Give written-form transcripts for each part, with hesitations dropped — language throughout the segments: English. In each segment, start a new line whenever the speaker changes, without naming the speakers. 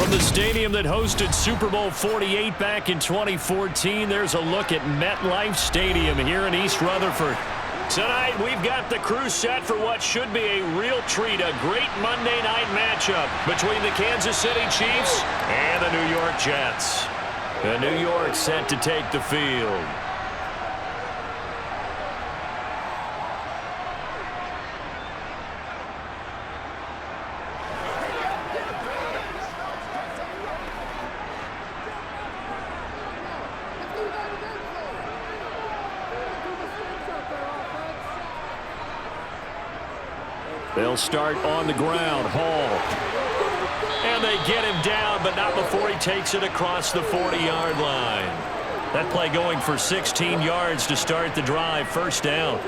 From the stadium that hosted Super Bowl 48 back in 2014, there's a look at MetLife Stadium here in East Rutherford. Tonight, we've got the crew set for what should be a real treat, a great Monday night matchup between the Kansas City Chiefs and the New York Jets. The New York set to take the field. They'll start on the ground. Hall. And they get him down, but not before he takes it across the 40-yard line. That play going for 16 yards to start the drive. First down.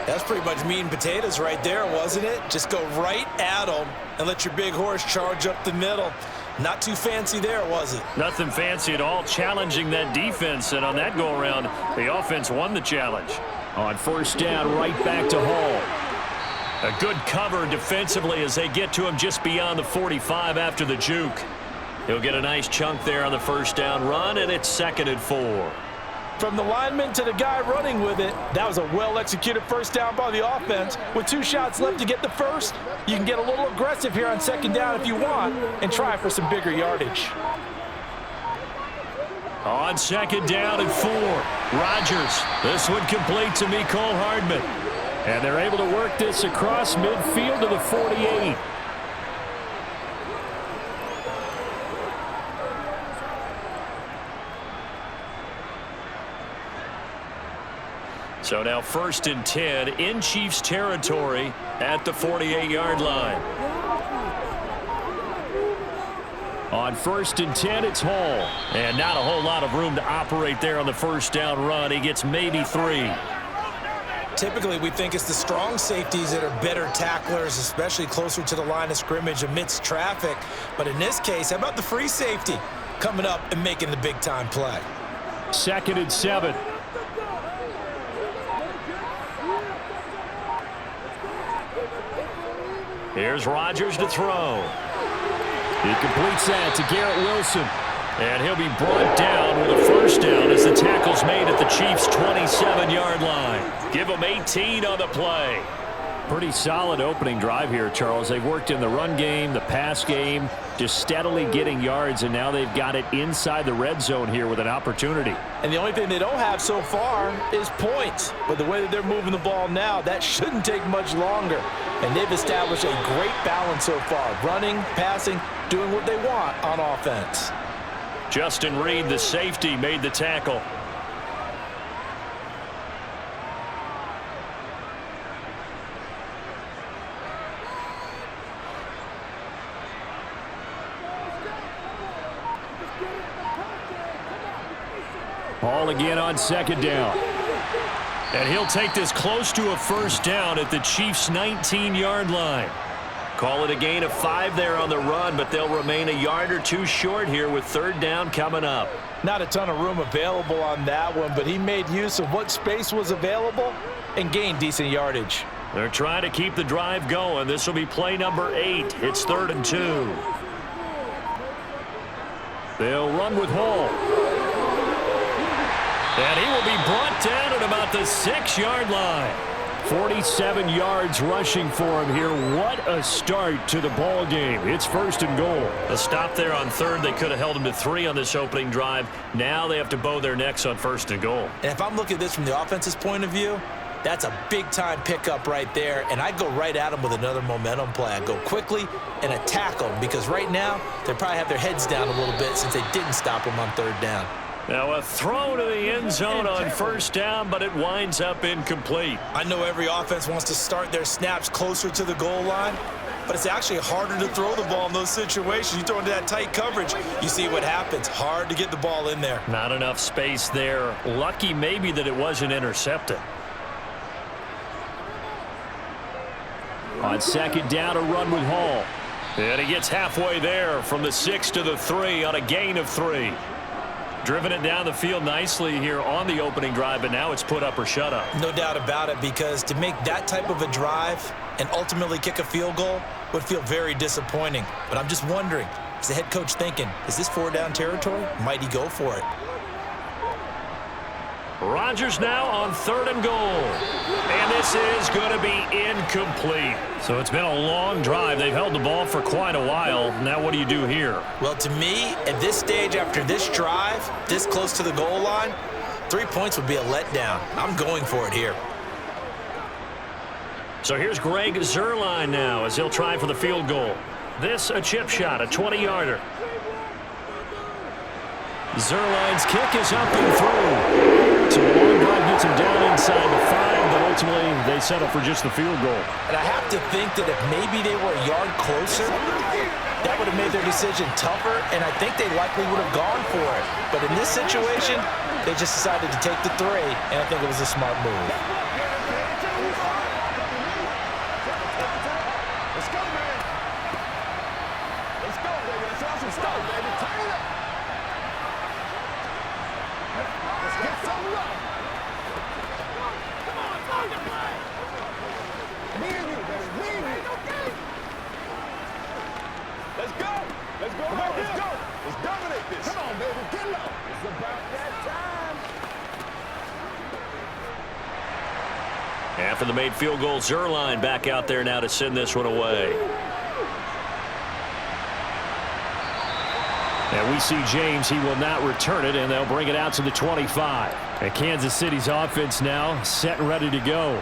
That's pretty much meat and potatoes right there, wasn't it? Just go right at them and let your big horse charge up the middle. Not too fancy there, was it?
Nothing fancy at all, challenging that defense. And on that go-around, the offense won the challenge. On first down, right back to Hall. A good cover defensively as they get to him just beyond the 45 after the juke. He'll get a nice chunk there on the first down run, and it's 2nd and 4.
From the lineman to the guy running with it, that was a well-executed first down by the offense. With 2 shots left to get the first, you can get a little aggressive here on 2nd down if you want and try for some bigger yardage.
On 2nd down and 4, Rodgers. This one complete to Mecole Hardman. And they're able to work this across midfield to the 48. So now 1st and 10 in Chiefs territory at the 48-yard line. On 1st and 10, it's Hall. And not a whole lot of room to operate there on the first down run. He gets maybe 3.
Typically, we think it's the strong safeties that are better tacklers, especially closer to the line of scrimmage amidst traffic. But in this case, how about the free safety coming up and making the big-time play?
2nd and 7. Here's Rodgers to throw. He completes that to Garrett Wilson. And he'll be brought down with a first down as the tackle's made at the Chiefs' 27-yard line. Give them 18 on the play. Pretty solid opening drive here, Charles. They've worked in the run game, the pass game, just steadily getting yards, and now they've got it inside the red zone here with an opportunity.
And the only thing they don't have so far is points. But the way that they're moving the ball now, that shouldn't take much longer. And they've established a great balance so far. Running, passing, doing what they want on offense.
Justin Reed, the safety, made the tackle. Ball again on 2nd down. And he'll take this close to a first down at the Chiefs' 19-yard line. Call it a gain of 5 there on the run, but they'll remain a yard or 2 short here with 3rd down coming up.
Not a ton of room available on that one, but he made use of what space was available and gained decent yardage.
They're trying to keep the drive going. This will be play number 8. It's 3rd and 2. They'll run with Hall. And he will be brought down at about the 6-yard line. 47 yards rushing for him here. What a start to the ball game. It's 1st and goal. A stop there on 3rd. They could have held him to 3 on this opening drive. Now they have to bow their necks on 1st and goal.
And if I'm looking at this from the offense's point of view, that's a big-time pickup right there. And I'd go right at him with another momentum play. I'd go quickly and attack them because right now they probably have their heads down a little bit since they didn't stop him on 3rd down.
Now a throw to the end zone on 1st down, but it winds up incomplete.
I know every offense wants to start their snaps closer to the goal line, but it's actually harder to throw the ball in those situations. You throw into that tight coverage, you see what happens. Hard to get the ball in there.
Not enough space there. Lucky maybe that it wasn't intercepted. On 2nd down, a run with Hall. And he gets halfway there from the 6 to the 3 on a gain of 3. Driven it down the field nicely here on the opening drive, but now it's put up or shut up.
No doubt about it, because to make that type of a drive and ultimately kick a field goal would feel very disappointing. But I'm just wondering, Is the head coach thinking, is this 4-down territory? Might he go for it?
Rodgers now on 3rd and goal. And this is going to be incomplete. So it's been a long drive. They've held the ball for quite a while. Now what do you do here?
Well, to me, at this stage after this drive, this close to the goal line, 3 points would be a letdown. I'm going for it here.
So here's Greg Zuerlein now as he'll try for the field goal. This a chip shot, a 20-yarder. Zuerlein's kick is up and through. So the long drive gets him down inside the 5, but ultimately they settle for just the field goal.
And I have to think that if maybe they were a yard closer, that would have made their decision tougher, and I think they likely would have gone for it. But in this situation, they just decided to take the 3, and I think it was a smart move.
Let's go, man. Let's go, baby. Let's have some stuff, baby. Turn it up. Let's get some love. Come on, let's go. Me and you, baby. Me and you. Let's go. Let's go. Come on, let's go. Let's dominate this. Come on, baby. Get low. It's about that time.
After the made field goal, Zuerlein back out there now to send this one away. And we see James, he will not return it, and they'll bring it out to the 25. And Kansas City's offense now set and ready to go.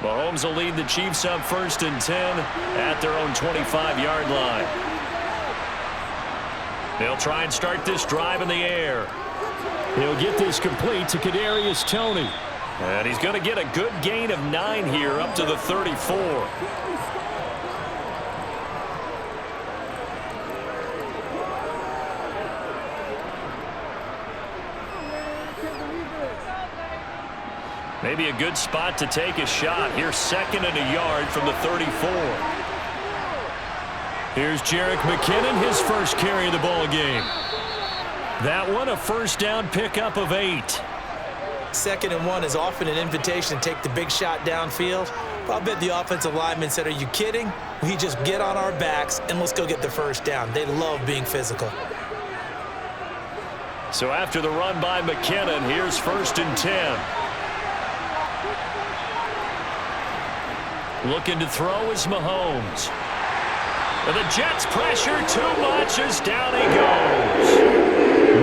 Mahomes will lead the Chiefs up 1st and 10 at their own 25-yard line. They'll try and start this drive in the air. He'll get this complete to Kadarius Toney. And he's going to get a good gain of 9 here up to the 34. Maybe a good spot to take a shot. Here's 2nd and a yard from the 34. Here's Jerick McKinnon, his first carry of the ball game. That one a 1st down pickup of 8.
2nd and 1 is often an invitation to take the big shot downfield. But I bet the offensive lineman said, are you kidding? We just get on our backs and let's go get the 1st down. They love being physical.
So after the run by McKinnon, here's 1st and 10. Looking to throw is Mahomes. And the Jets pressure too much as down he goes.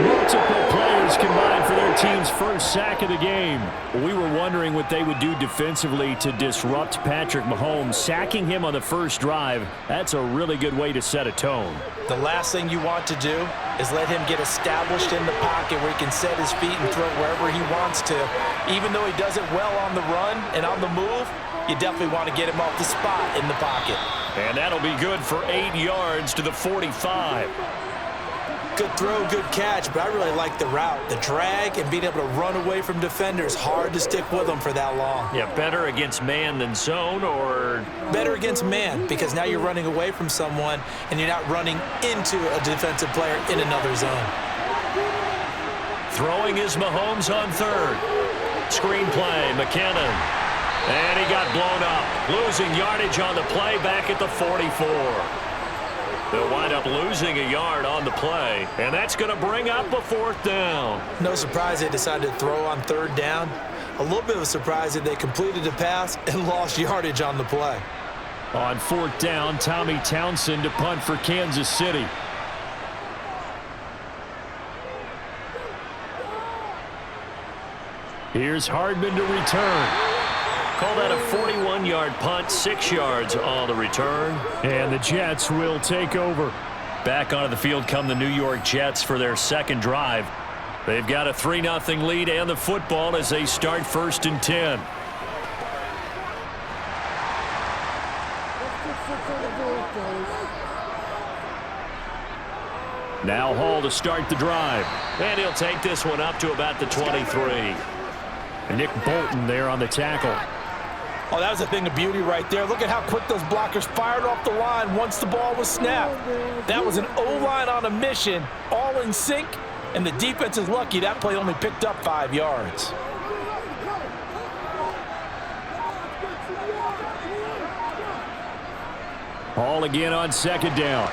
Multiple players combined for their team's first sack of the game. We were wondering what they would do defensively to disrupt Patrick Mahomes. Sacking him on the first drive, that's a really good way to set a tone.
The last thing you want to do is let him get established in the pocket where he can set his feet and throw wherever he wants to. Even though he does it well on the run and on the move, you definitely want to get him off the spot in the pocket.
And that'll be good for 8 yards to the 45.
Good throw, good catch, but I really like the route. The drag and being able to run away from defenders, hard to stick with them for that long.
Yeah, better against man than zone, or?
Better against man, because now you're running away from someone and you're not running into a defensive player in another zone.
Throwing is Mahomes on 3rd. Screen play, McKinnon. And he got blown up. Losing yardage on the play back at the 44. They'll wind up losing a yard on the play, and that's going to bring up a 4th down.
No surprise they decided to throw on 3rd down. A little bit of a surprise that they completed the pass and lost yardage on the play.
On 4th down, Tommy Townsend to punt for Kansas City. Here's Hardman to return. Call that a 41-yard punt, 6 yards on the return. And the Jets will take over. Back onto the field come the New York Jets for their 2nd drive. They've got a 3-0 lead and the football as they start 1st and 10. Now Hall to start the drive. And he'll take this one up to about the 23. Nick Bolton there on the tackle.
Oh, that was a thing of beauty right there. Look at how quick those blockers fired off the line once the ball was snapped. That was an O-line on a mission, all in sync, and the defense is lucky that play only picked up 5 yards.
Ball again on second down.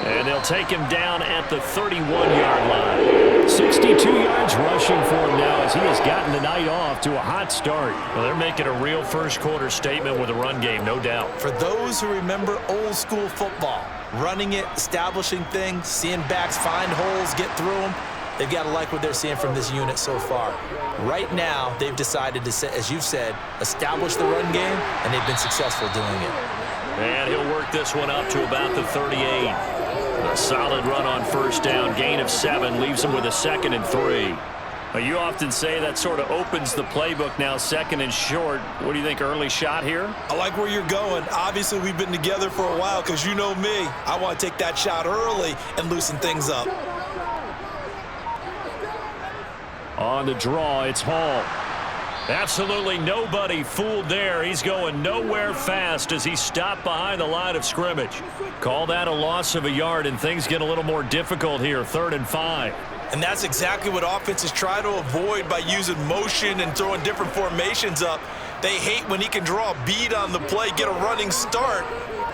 And they'll take him down at the 31-yard line. 62 yards rushing for him now as he has gotten the night off to a hot start.
Well, they're making a real first-quarter statement with a run game, no doubt.
For those who remember old-school football, running it, establishing things, seeing backs find holes, get through them, they've got to like what they're seeing from this unit so far. Right now, they've decided to, as you've said, establish the run game, and they've been successful doing it.
And he'll work this one up to about the 38. A solid run on first down, gain of 7, leaves him with a 2nd and 3. Now, you often say that sort of opens the playbook now, 2nd and short. What do you think, early shot here?
I like where you're going. Obviously, we've been together for a while because you know me. I want to take that shot early and loosen things up.
On the draw, it's Hall. Absolutely nobody fooled there. He's going nowhere fast as he stopped behind the line of scrimmage. Call that a loss of a yard, and things get a little more difficult here, 3rd and 5.
And that's exactly what offenses try to avoid by using motion and throwing different formations up. They hate when he can draw a bead on the play, get a running start,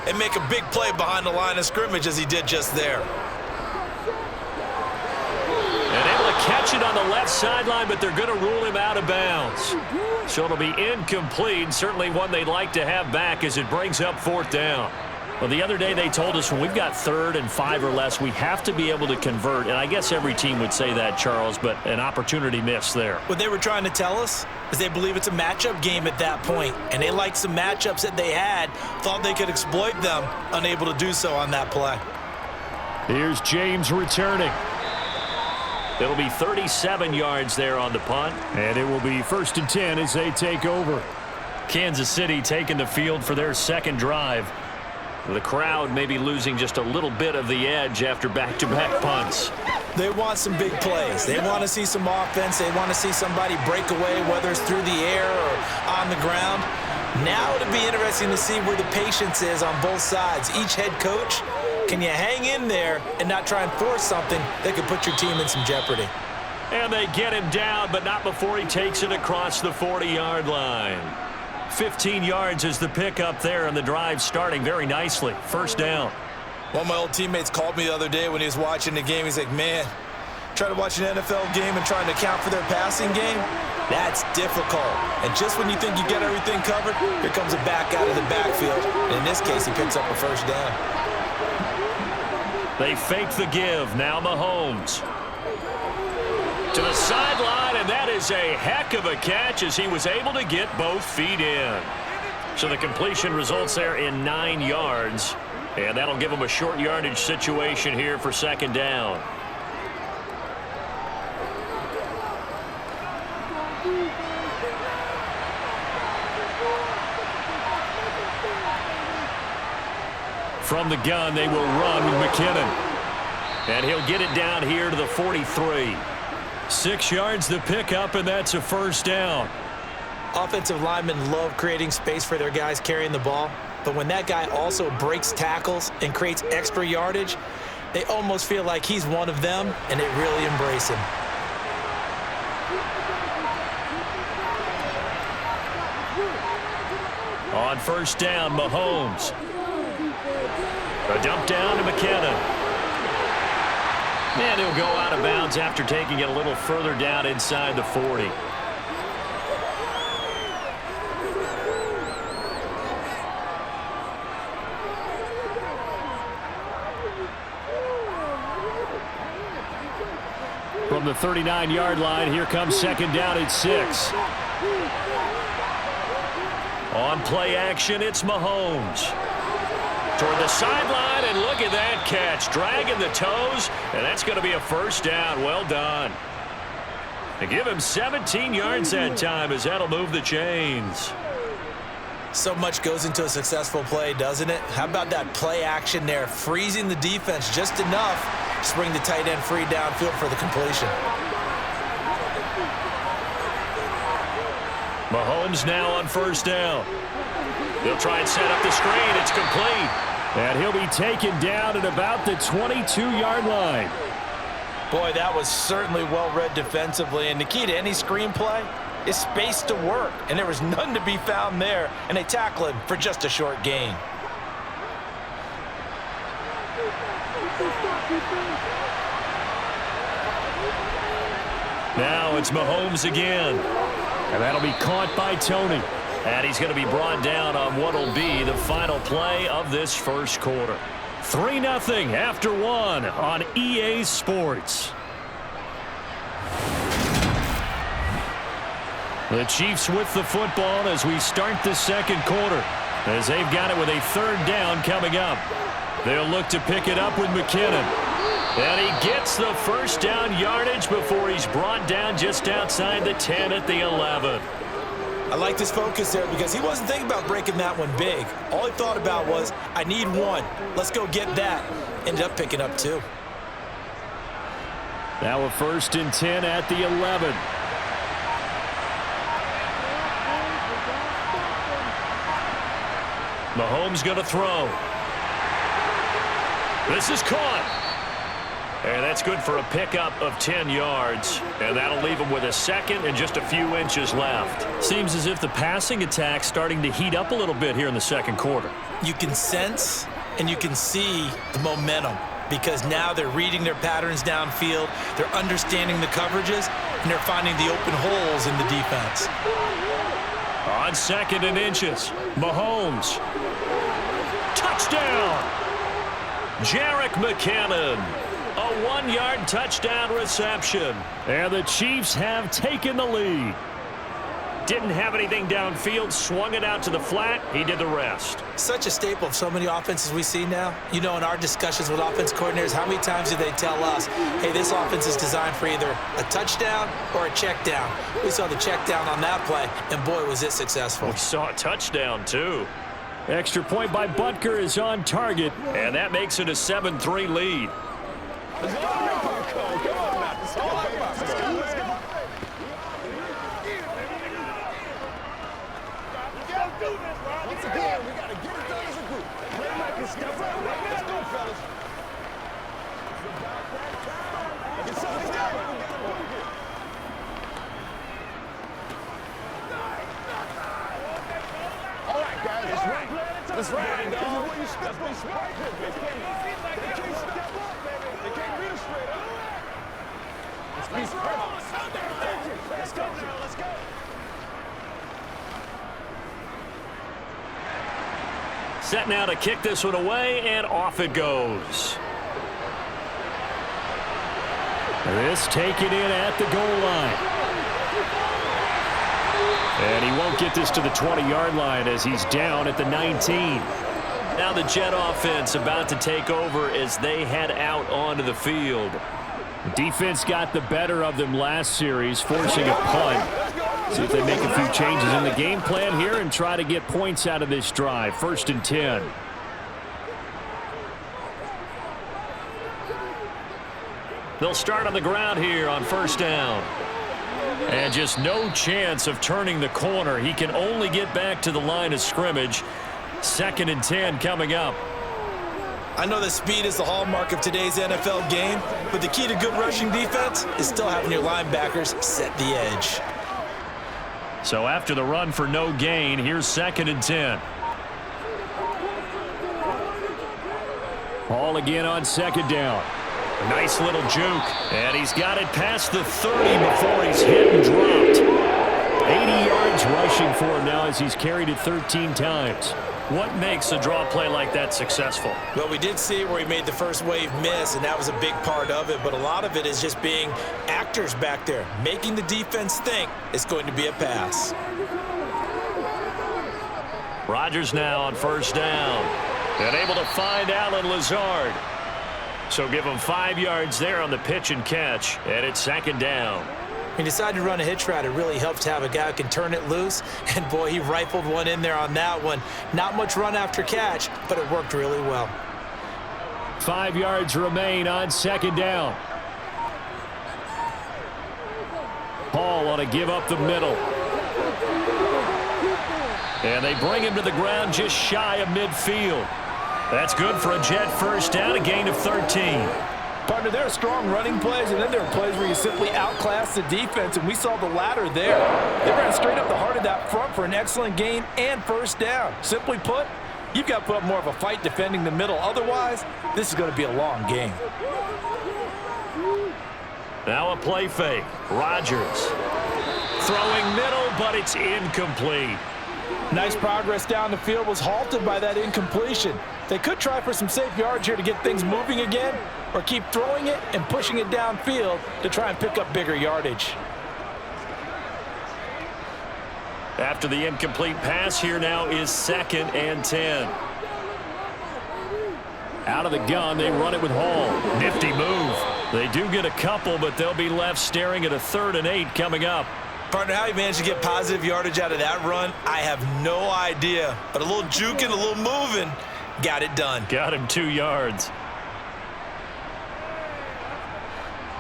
and make a big play behind the line of scrimmage as he did just there.
And able to catch it on the left sideline, but they're going to rule him out of bounds. So it'll be incomplete, certainly one they'd like to have back as it brings up 4th down. Well, the other day they told us when we've got 3rd and 5 or less, we have to be able to convert. And I guess every team would say that, Charles, but an opportunity missed there.
What they were trying to tell us is they believe it's a matchup game at that point, and they liked some matchups that they had, thought they could exploit them, unable to do so on that play.
Here's James returning. It'll be 37 yards there on the punt, and it will be 1st and 10 as they take over. Kansas City taking the field for their 2nd drive. The crowd may be losing just a little bit of the edge after back-to-back punts.
They want some big plays. They want to see some offense. They want to see somebody break away, whether it's through the air or on the ground. Now it'll be interesting to see where the patience is on both sides. Each head coach, can you hang in there and not try and force something that could put your team in some jeopardy?
And they get him down, but not before he takes it across the 40-yard line. 15 yards is the pickup there, and the drive starting very nicely. 1st down.
One of my old teammates called me the other day when he was watching the game. He's like, man, trying to watch an NFL game and trying to account for their passing game, that's difficult. And just when you think you get everything covered, here comes a back out of the backfield. And in this case, he picks up a 1st down.
They fake the give. Now Mahomes. To the sideline, and that is a heck of a catch as he was able to get both feet in. So the completion results there in 9 yards, and that'll give him a short yardage situation here for 2nd down. From the gun, they will run with McKinnon. And he'll get it down here to the 43. 6 yards the pickup, and that's a 1st down.
Offensive linemen love creating space for their guys carrying the ball, but when that guy also breaks tackles and creates extra yardage, they almost feel like he's one of them, and they really embrace him.
On 1st down, Mahomes. A dump down to McKinnon. And he'll go out of bounds after taking it a little further down inside the 40. From the 39-yard line, here comes 2nd down at 6. On play action, it's Mahomes. Toward the sideline, and look at that catch. Dragging the toes, and that's going to be a 1st down. Well done. They give him 17 yards that time as that'll move the chains.
So much goes into a successful play, doesn't it? How about that play action there, freezing the defense just enough to bring the tight end free downfield for the completion.
Mahomes now on 1st down. They'll try and set up the screen. It's complete. And he'll be taken down at about the 22-yard line.
Boy, that was certainly well-read defensively. And the key to any screenplay is space to work. And there was none to be found there. And they tackle him for just a short gain.
Now it's Mahomes again. And that'll be caught by Tony. And he's going to be brought down on what will be the final play of this first quarter. 3-0 after 1 on EA Sports. The Chiefs with the football as we start the second quarter, as they've got it with a third down coming up. They'll look to pick it up with McKinnon. And he gets the first down yardage before he's brought down just outside the 10 at the 11.
I like this focus there because he wasn't thinking about breaking that one big. All he thought about was, I need one. Let's go get that. Ended up picking up 2.
Now a 1st and 10 at the 11. Mahomes going to throw. This is caught. And that's good for a pickup of 10 yards. And that'll leave him with a second and just a few inches left. Seems as if the passing attack's starting to heat up a little bit here in the second quarter.
You can sense and you can see the momentum because now they're reading their patterns downfield, they're understanding the coverages, and they're finding the open holes in the defense.
On 2nd and inches, Mahomes. Touchdown! Jerick McKinnon. A 1-yard touchdown reception. And the Chiefs have taken the lead. Didn't have anything downfield, swung it out to the flat. He did the rest.
Such a staple of so many offenses we see now. You know, in our discussions with offense coordinators, how many times do they tell us, hey, this offense is designed for either a touchdown or a check down. We saw the check down on that play, and boy, was it successful.
We saw a touchdown, too. Extra point by Butker is on target, and that makes it a 7-3 lead.
Let's go. Come on now. Let's go. Once again, we got to get it done as a group. Let's go, fellas. Get something done. All right, guys, let's run. Let's run. This is where you step on spike. They can't step up, baby. They can't read us straight up. Let's go now. Let's go.
Set now to kick this one away, and off it goes. This taken in at the goal line. And he won't get this to the 20-yard line as he's down at the 19. Now the Jet offense about to take over as they head out onto the field. The defense got the better of them last series, forcing a punt. See if they make a few changes in the game plan here and try to get points out of this drive. 1st and 10. They'll start on the ground here on 1st down. And just no chance of turning the corner. He can only get back to the line of scrimmage. 2nd and 10 coming up.
I know that speed is the hallmark of today's NFL game, but the key to good rushing defense is still having your linebackers set the edge.
So after the run for no gain, here's 2nd and 10. Ball again on 2nd down. Nice little juke. And he's got it past the 30 before he's hit and dropped. 80 yards rushing for him now as he's carried it 13 times. What makes a draw play like that successful?
Well, we did see where he made the first wave miss, and that was a big part of it. But a lot of it is just being actors back there, making the defense think it's going to be a pass.
Rodgers now on 1st down. And able to find Allen Lazard. So give him 5 yards there on the pitch and catch. And it's 2nd down.
He decided to run a hitch route. It really helped to have a guy who can turn it loose. And, boy, he rifled one in there on that one. Not much run after catch, but it worked really well.
5 yards remain on 2nd down. Paul on a give up the middle. And they bring him to the ground just shy of midfield. That's good for a Jet 1st down, a gain of 13.
Partner, there are strong running plays, and then there are plays where you simply outclass the defense, and we saw the latter there. They ran straight up the heart of that front for an excellent gain and 1st down. Simply put, You've got to put up more of a fight defending the middle. Otherwise, this is going to be a long game.
Now a play fake. Rodgers throwing middle, but it's incomplete.
Nice progress down the field was halted by that incompletion. They could try for some safe yards here to get things moving again, or keep throwing it and pushing it downfield to try and pick up bigger yardage.
After the incomplete pass, here now is 2nd and 10. Out of the gun, they run it with Hall. Nifty move. They do get a couple, but they'll be left staring at a 3rd and 8 coming up.
Partner, how he managed to get positive yardage out of that run, I have no idea. But a little juking, a little moving, got it done.
Got him 2 yards.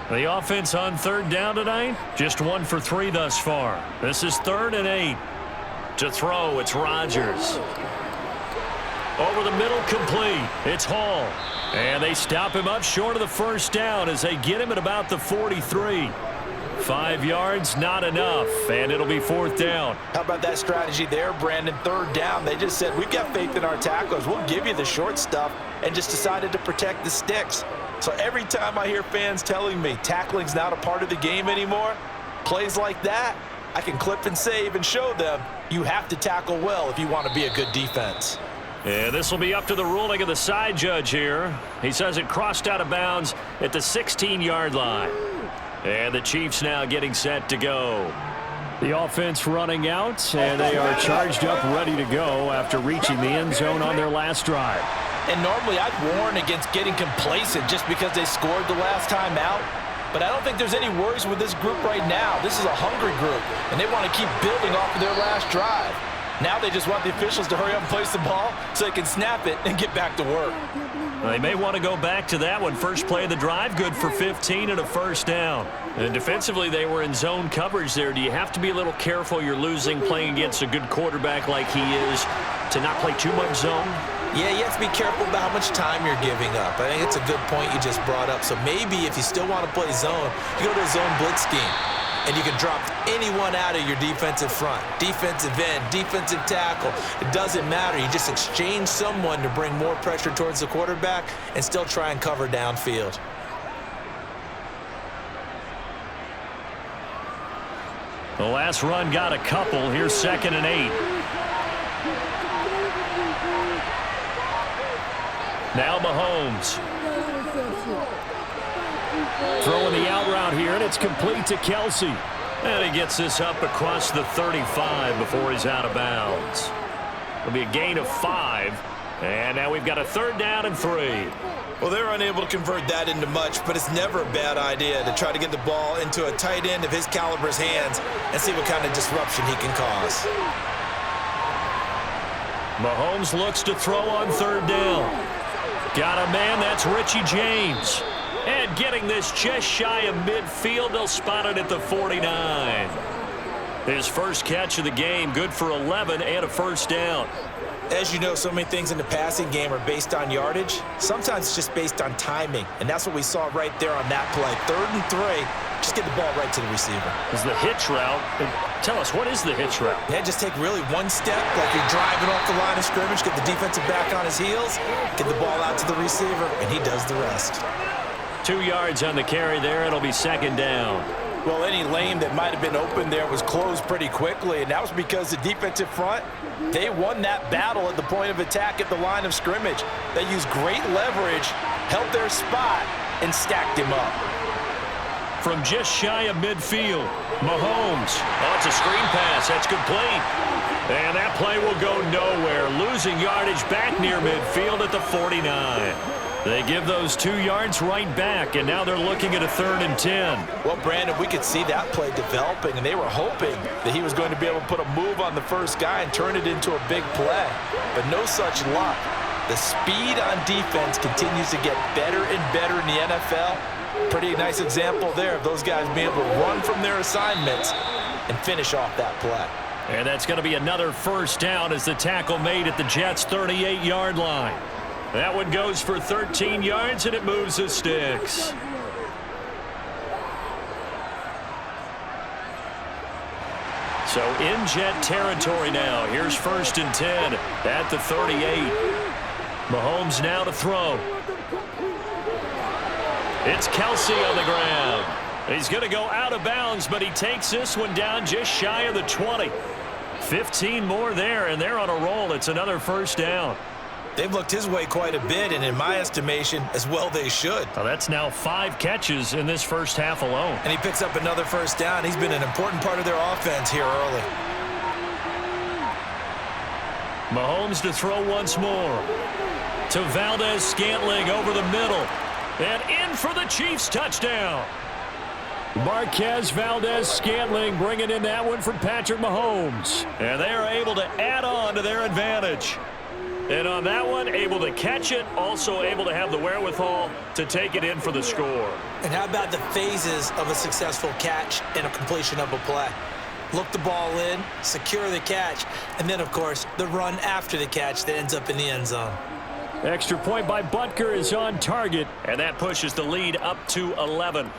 The offense on 3rd down tonight, just 1 for 3 thus far. This is 3rd and 8. To throw, it's Rodgers. Over the middle, complete. It's Hall. And they stop him up short of the 1st down as they get him at about the 43. 5 yards, not enough, and it'll be 4th down.
How about that strategy there, Brandon? 3rd down, they just said, we've got faith in our tacklers. We'll give you the short stuff, and just decided to protect the sticks. So every time I hear fans telling me tackling's not a part of the game anymore, plays like that, I can clip and save and show them you have to tackle well if you want to be a good defense.
And this will be up to the ruling of the side judge here. He says it crossed out of bounds at the 16-yard line. And the Chiefs now getting set to go. The offense running out, and they are charged up, ready to go after reaching the end zone on their last drive.
And normally I'd warn against getting complacent just because they scored the last time out. But I don't think there's any worries with this group right now. This is a hungry group, and they want to keep building off of their last drive. Now they just want the officials to hurry up and place the ball so they can snap it and get back to work.
They may want to go back to that one. First play of the drive, good for 15 and a 1st down. And defensively, they were in zone coverage there. Do you have to be a little careful? You're losing playing against a good quarterback like he is to not play too much zone?
Yeah, you have to be careful about how much time you're giving up. I think it's a good point you just brought up. So maybe if you still want to play zone, you go to a zone blitz scheme. And you can drop anyone out of your defensive front. Defensive end, defensive tackle. It doesn't matter. You just exchange someone to bring more pressure towards the quarterback and still try and cover downfield.
The last run got a couple. Here's 2nd and 8. Now Mahomes. Throwing the out route here, and it's complete to Kelsey. And he gets this up across the 35 before he's out of bounds. It'll be a gain of 5. And now we've got a 3rd down and 3.
Well, they're unable to convert that into much, but it's never a bad idea to try to get the ball into a tight end of his caliber's hands and see what kind of disruption he can cause.
Mahomes looks to throw on 3rd down. Got a man, that's Richie James. And getting this just shy of midfield, they'll spot it at the 49. His first catch of the game, good for 11 and a 1st down.
As you know, so many things in the passing game are based on yardage. Sometimes it's just based on timing, and that's what we saw right there on that play. 3rd and 3, just get the ball right to the receiver.
Is the hitch route. Tell us, what is the hitch route?
Yeah, just take really one step, like you're driving off the line of scrimmage, get the defensive back on his heels, get the ball out to the receiver, and he does the rest.
2 yards on the carry there. It'll be 2nd down.
Well, any lane that might have been open there was closed pretty quickly, and that was because the defensive front, they won that battle at the point of attack at the line of scrimmage. They used great leverage, held their spot, and stacked him up.
From just shy of midfield, Mahomes. Oh, it's a screen pass. That's complete. And that play will go nowhere. Losing yardage back near midfield at the 49. They give those 2 yards right back, and now they're looking at a 3rd and 10.
Well, Brandon, we could see that play developing, and they were hoping that he was going to be able to put a move on the first guy and turn it into a big play. But no such luck. The speed on defense continues to get better and better in the NFL. Pretty nice example there of those guys being able to run from their assignments and finish off that play.
And that's going to be another 1st down as the tackle made at the Jets' 38-yard line. That one goes for 13 yards, and it moves the sticks. So in Jet territory now. Here's 1st and 10 at the 38. Mahomes now to throw. It's Kelsey on the ground. He's going to go out of bounds, but he takes this one down just shy of the 20. 15 more there, and they're on a roll. It's another 1st down.
They've looked his way quite a bit, and in my estimation, as well they should.
Well, that's now 5 catches in this first half alone.
And he picks up another 1st down. He's been an important part of their offense here early.
Mahomes to throw once more. To Valdez-Scantling over the middle. And in for the Chiefs touchdown. Marquez Valdez-Scantling bringing in that one for Patrick Mahomes. And they are able to add on to their advantage. And on that one, able to catch it, also able to have the wherewithal to take it in for the score.
And how about the phases of a successful catch and a completion of a play? Look the ball in, secure the catch, and then, of course, the run after the catch that ends up in the end zone.
Extra point by Butker is on target, and that pushes the lead up to 11.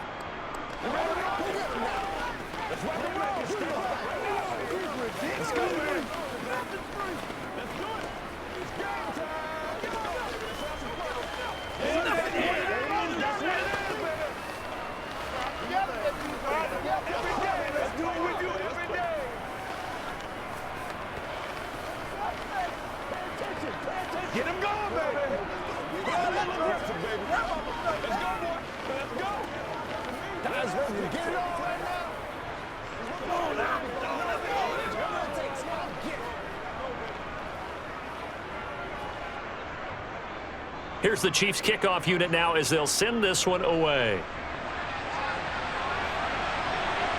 Get him going, baby. Let's go, boy. Let's go. Guys ready to get it on right now. Come on now. Let's go.
Here's the Chiefs kickoff unit now as they'll send this one away.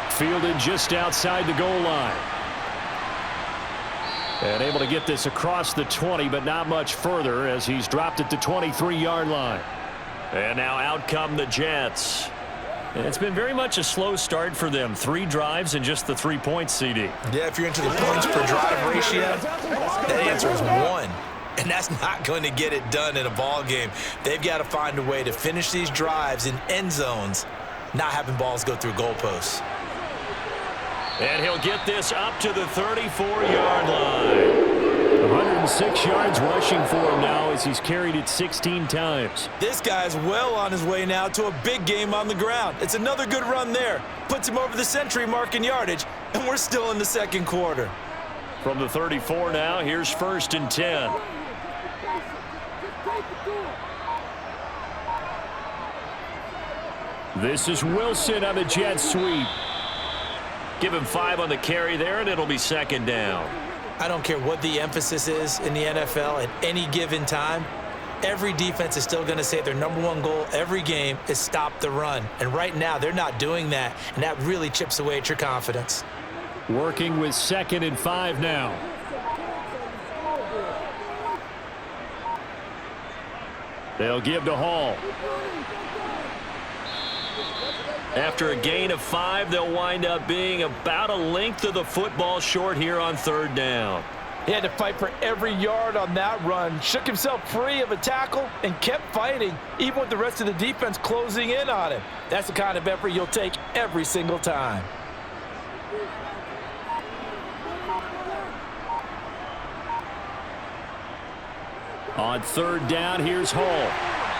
Fielded just outside the goal line. And able to get this across the 20, but not much further as he's dropped it to 23-yard line. And now out come the Jets. And it's been very much a slow start for them. 3 drives and just the 3 points, CD.
Yeah, if you're into the points per drive ratio, that answer is 1. And that's not going to get it done in a ball game. They've got to find a way to finish these drives in end zones, not having balls go through goalposts.
And he'll get this up to the 34-yard line. 106 yards rushing for him now as he's carried it 16 times.
This guy's well on his way now to a big game on the ground. It's another good run there. Puts him over the century mark in yardage, and we're still in the second quarter.
From the 34 now, here's 1st and 10. This is Wilson on the jet sweep. Give him 5 on the carry there, and it'll be 2nd down.
I don't care what the emphasis is in the NFL at any given time. Every defense is still going to say their #1 goal every game is stop the run. And right now, they're not doing that, and that really chips away at your confidence.
Working with 2nd and 5 now. They'll give to Hall. After a gain of 5, they'll wind up being about a length of the football short here on 3rd down.
He had to fight for every yard on that run, shook himself free of a tackle, and kept fighting, even with the rest of the defense closing in on him. That's the kind of effort you'll take every single time.
On 3rd down, here's Hall.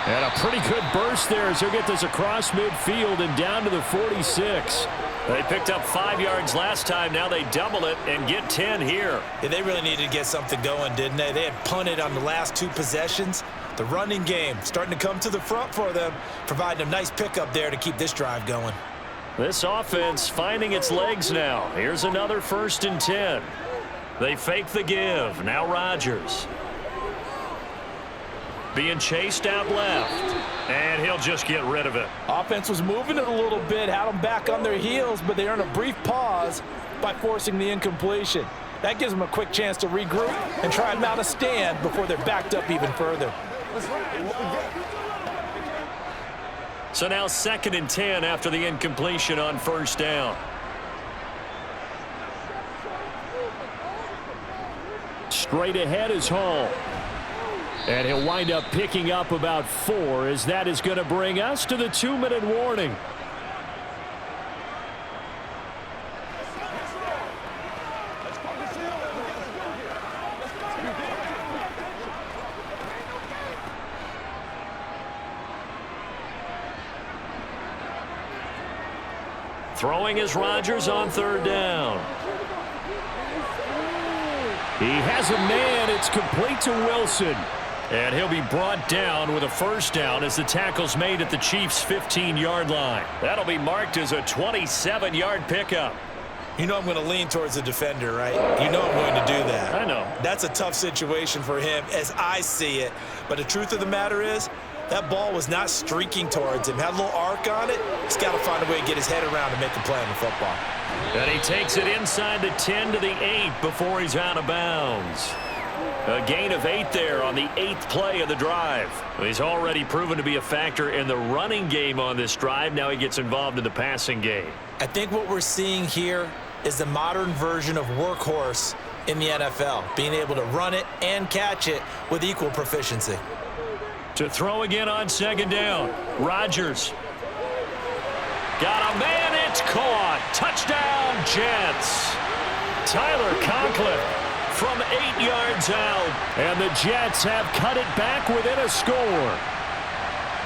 And a pretty good burst there as he'll get this across midfield and down to the 46. They picked up 5 yards last time. Now they double it and get 10 here.
Yeah, they really needed to get something going, didn't they? They had punted on the last 2 possessions. The running game starting to come to the front for them, providing a nice pickup there to keep this drive going.
This offense finding its legs now. Here's another 1st and 10. They fake the give. Now Rodgers. Being chased out left. And he'll just get rid of it.
Offense was moving it a little bit, had them back on their heels, but they earned a brief pause by forcing the incompletion. That gives them a quick chance to regroup and try and mount a stand before they're backed up even further.
So now 2nd and 10 after the incompletion on 1st down. Straight ahead is Hall. And he'll wind up picking up about 4 as that is going to bring us to the 2-minute warning. Throwing is Rodgers on third down. He has a man. It's complete to Wilson. And he'll be brought down with a first down as the tackle's made at the Chiefs' 15-yard line. That'll be marked as a 27-yard pickup.
You know I'm going to lean towards the defender, right? You know I'm going to do that.
I know.
That's a tough situation for him as I see it. But the truth of the matter is, that ball was not streaking towards him. Had a little arc on it. He's got to find a way to get his head around and make a play on the football.
And he takes it inside the 10 to the 8 before he's out of bounds. A gain of 8 there on the 8th play of the drive. He's already proven to be a factor in the running game on this drive. Now he gets involved in the passing game.
I think what we're seeing here is the modern version of workhorse in the NFL, being able to run it and catch it with equal proficiency.
To throw again on second down. Rodgers. Got a man, it's caught. Touchdown, Jets. Tyler Conklin from 8 yards out. And the Jets have cut it back within a score.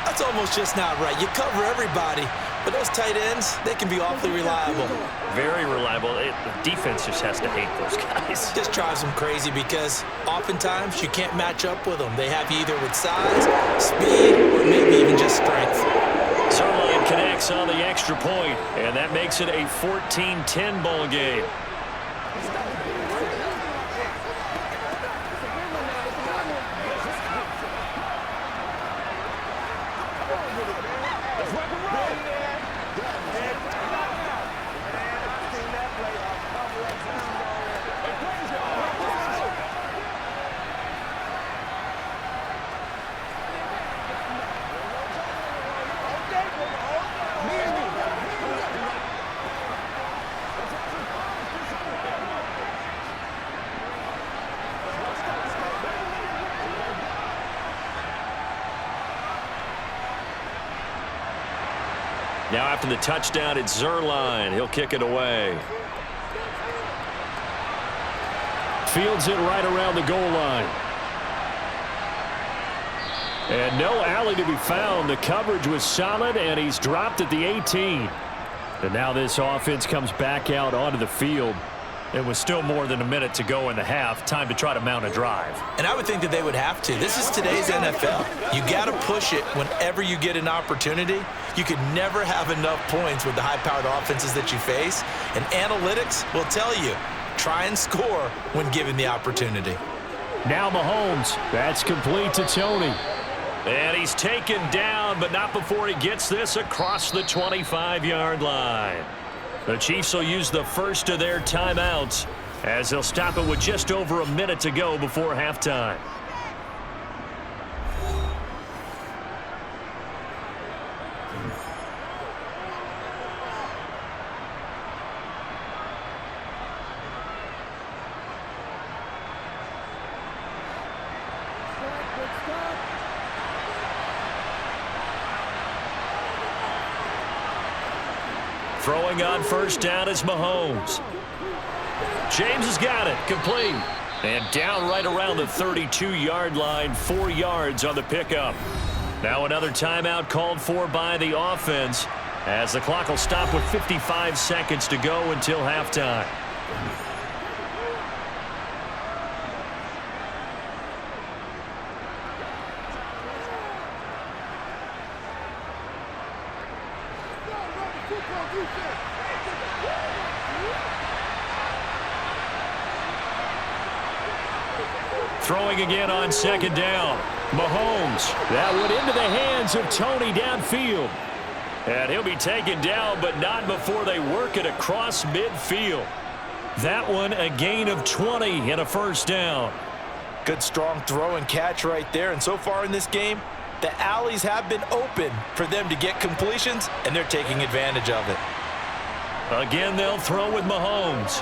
That's almost just not right. You cover everybody, but those tight ends, they can be awfully reliable.
Very reliable. The defense just has to hate those guys.
Just drives them crazy because oftentimes you can't match up with them. They have you either with size, speed, or maybe even just strength.
Zerline connects on the extra point, and that makes it a 14-10 ball game. Now after the touchdown, it's Zerline. He'll kick it away. Fields it right around the goal line. And no alley to be found. The coverage was solid, and he's dropped at the 18. And now this offense comes back out onto the field. It was still more than a minute to go in the half. Time to try to mount a drive.
And I would think that they would have to. This is today's NFL. You got to push it whenever you get an opportunity. You could never have enough points with the high-powered offenses that you face. And analytics will tell you, try and score when given the opportunity.
Now Mahomes. That's complete to Tony. And he's taken down, but not before he gets this across the 25-yard line. The Chiefs will use the first of their timeouts as they'll stop it with just over a minute to go before halftime. Throwing on first down is Mahomes. James has got it. Complete. And down right around the 32-yard line. 4 yards on the pickup. Now another timeout called for by the offense as the clock will stop with 55 seconds to go until halftime. Throwing again on second down. Mahomes. That went into the hands of Tony downfield. And he'll be taken down, but not before they work it across midfield. That one a gain of 20 and a first down.
Good strong throw and catch right there. And so far in this game, the alleys have been open for them to get completions, and they're taking advantage of it.
Again, they'll throw with Mahomes.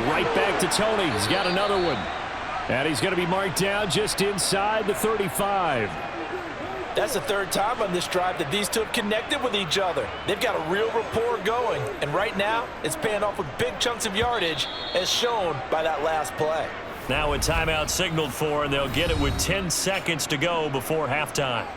Right back to Tony. He's got another one. And he's going to be marked down just inside the 35.
That's the third time on this drive that these two have connected with each other. They've got a real rapport going. And right now, it's paying off with big chunks of yardage, as shown by that last play.
Now a timeout signaled for, and they'll get it with 10 seconds to go before halftime.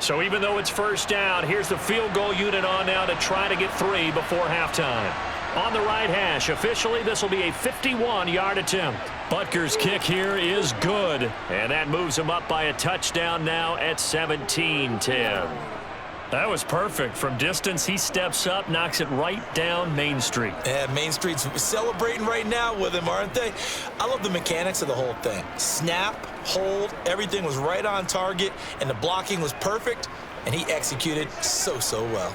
So even though it's first down, here's the field goal unit on now to try to get 3 before halftime. On the right hash, officially this will be a 51-yard attempt. Butker's kick here is good, and that moves him up by a touchdown now at 17-10. That was perfect. From distance, he steps up, knocks it right down Main Street.
Yeah, Main Street's celebrating right now with him, aren't they? I love the mechanics of the whole thing. Snap, hold, everything was right on target, and the blocking was perfect, and he executed so well.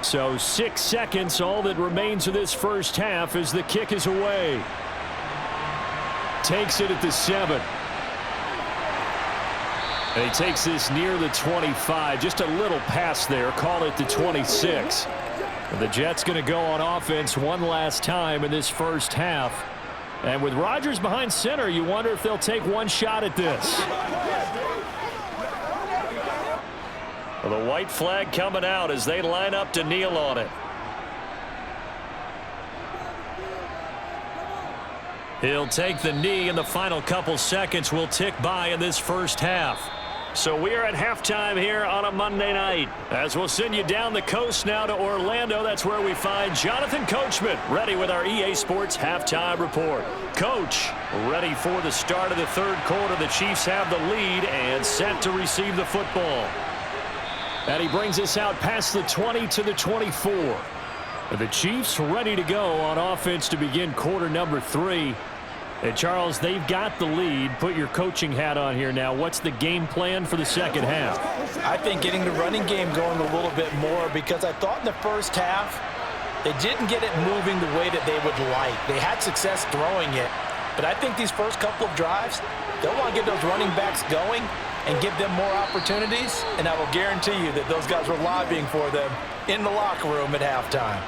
So 6 seconds, all that remains of this first half as the kick is away. Takes it at the 7. And he takes this near the 25. Just a little pass there. Call it the 26. And the Jets going to go on offense one last time in this first half. And with Rodgers behind center, you wonder if they'll take one shot at this.
Well, the white flag coming out as they line up to kneel on it. He'll take the knee, and the final couple seconds will tick by in this first half. So we are at halftime here on a Monday night. As we'll send you down the coast now to Orlando, that's where we find Jonathan Coachman ready with our EA Sports halftime report. Coach, ready for the start of the third quarter. The Chiefs have the lead and set to receive the football. And he brings us out past the 20 to the 24. The Chiefs ready to go on offense to begin quarter number 3. And Charles, they've got the lead. Put your coaching hat on here now. What's the game plan for the second half?
I think getting the running game going a little bit more, because I thought in the first half they didn't get it moving the way that they would like. They had success throwing it, but I think these first couple of drives, they'll want to get those running backs going and give them more opportunities, and I will guarantee you that those guys were lobbying for them in the locker room at halftime.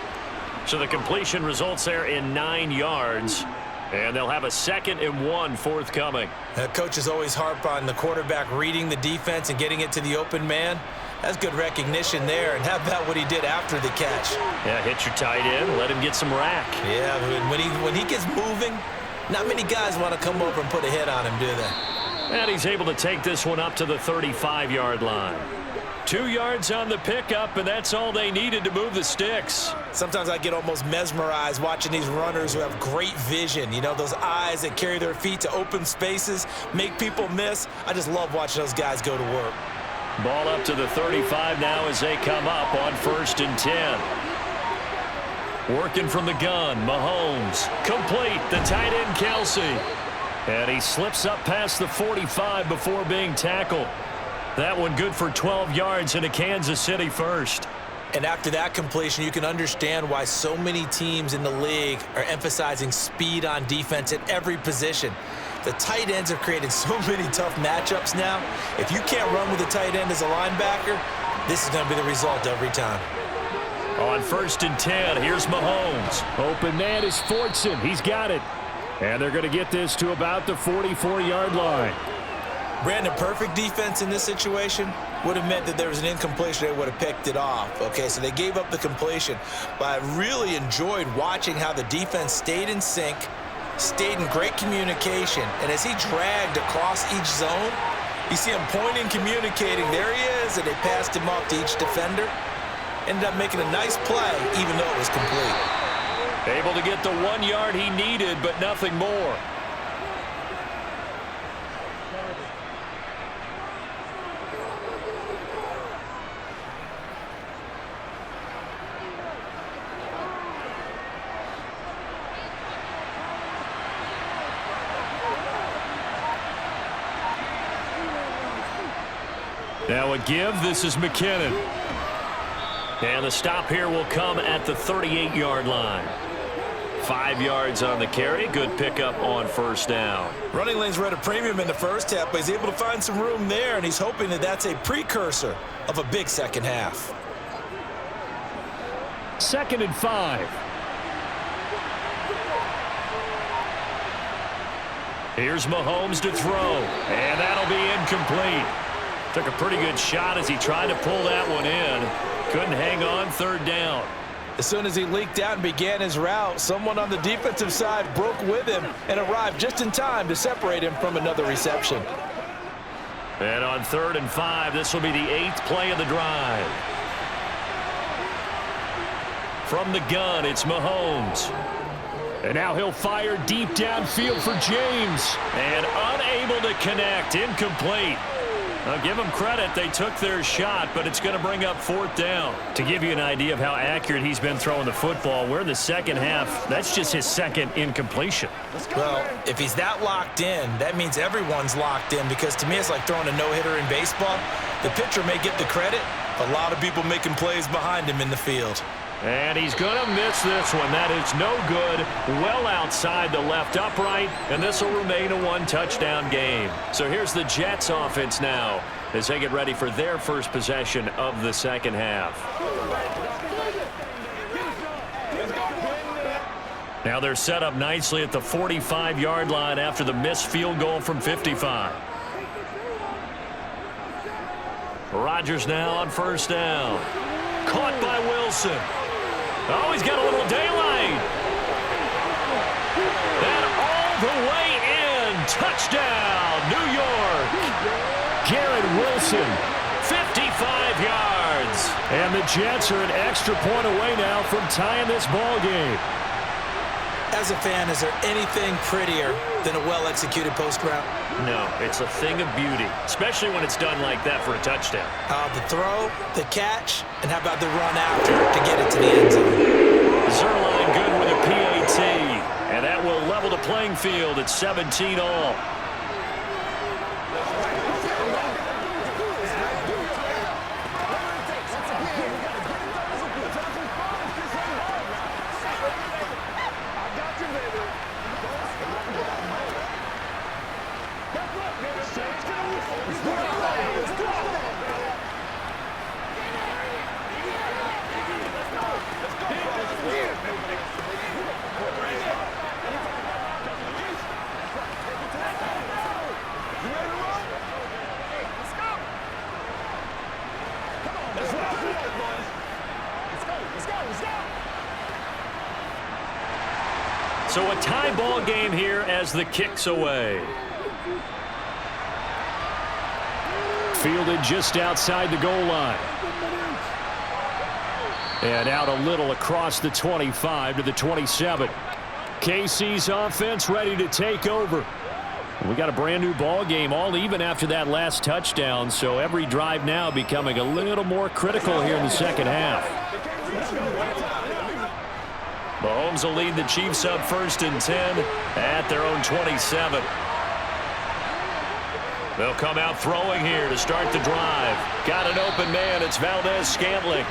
So the completion results there in 9 yards, and they'll have a 2nd and 1 forthcoming.
Coaches always harp on the quarterback reading the defense and getting it to the open man. That's good recognition there, and how about what he did after the catch?
Yeah, hit your tight end, let him get some rack.
Yeah, when he gets moving, not many guys want to come over and put a hit on him, do they?
And he's able to take this one up to the 35-yard line. 2 yards on the pickup, and that's all they needed to move the sticks.
Sometimes I get almost mesmerized watching these runners who have great vision. You know, those eyes that carry their feet to open spaces, make people miss. I just love watching those guys go to work.
Ball up to the 35 now as they come up on 1st and 10. Working from the gun, Mahomes. Complete, the tight end, Kelsey. And he slips up past the 45 before being tackled. That one good for 12 yards and a Kansas City first.
And after that completion, you can understand why so many teams in the league are emphasizing speed on defense at every position. The tight ends have created so many tough matchups now. If you can't run with a tight end as a linebacker, this is going to be the result every time.
On 1st and 10, here's Mahomes.
Open man is Fortson. He's got it. And they're going to get this to about the 44-yard line.
Brandon, perfect defense in this situation would have meant that there was an incompletion. They would have picked it off. Okay, so they gave up the completion. But I really enjoyed watching how the defense stayed in sync, stayed in great communication. And as he dragged across each zone, you see him pointing, communicating. There he is, and they passed him off to each defender. Ended up making a nice play, even though it was complete.
Able to get the 1 yard he needed, but nothing more.
Now a give. This is McKinnon.
And the stop here will come at the 38-yard line. 5 yards on the carry. Good pickup on 1st down.
Running lanes were at a premium in the first half, but he's able to find some room there, and he's hoping that that's a precursor of a big second half.
2nd and 5. Here's Mahomes to throw, and that'll be incomplete. Took a pretty good shot as he tried to pull that one in. Couldn't hang on, 3rd down.
As soon as he leaked out and began his route, someone on the defensive side broke with him and arrived just in time to separate him from another reception.
And on 3rd and 5, this will be the 8th play of the drive. From the gun, it's Mahomes. And now he'll fire deep downfield for James. And unable to connect, incomplete. I'll give them credit. They took their shot, but it's going to bring up 4th down. To give you an idea of how accurate he's been throwing the football, we're in the second half. That's just his 2nd incompletion.
Well, if he's that locked in, that means everyone's locked in, because to me it's like throwing a no-hitter in baseball. The pitcher may get the credit. A lot of people making plays behind him in the field.
And he's going to miss this one. That is no good. Well outside the left upright, and this will remain a 1-touchdown game. So here's the Jets offense now as they get ready for their first possession of the second half. Now they're set up nicely at the 45-yard line after the missed field goal from 55. Rodgers now on 1st down. Caught by Wilson. Oh, he's got a little daylight. And all the way in. Touchdown, New York. Garrett Wilson, 55 yards. And the Jets are an extra point away now from tying this ball game.
As a fan, is there anything prettier than a well-executed post route?
No, it's a thing of beauty, especially when it's done like that for a touchdown.
The throw, the catch, and how about the run after to get it to the end zone?
Zerline good with a PAT, and that will level the playing field at 17 all. So a tie ball game here as the kick's away. Fielded just outside the goal line. And out a little across the 25 to the 27. KC's offense ready to take over. We got a brand new ball game, all even after that last touchdown, so every drive now becoming a little more critical here in the second half. Mahomes will lead the Chiefs up 1st and 10 at their own 27. They'll come out throwing here to start the drive. Got an open man. It's Valdez-Scantling.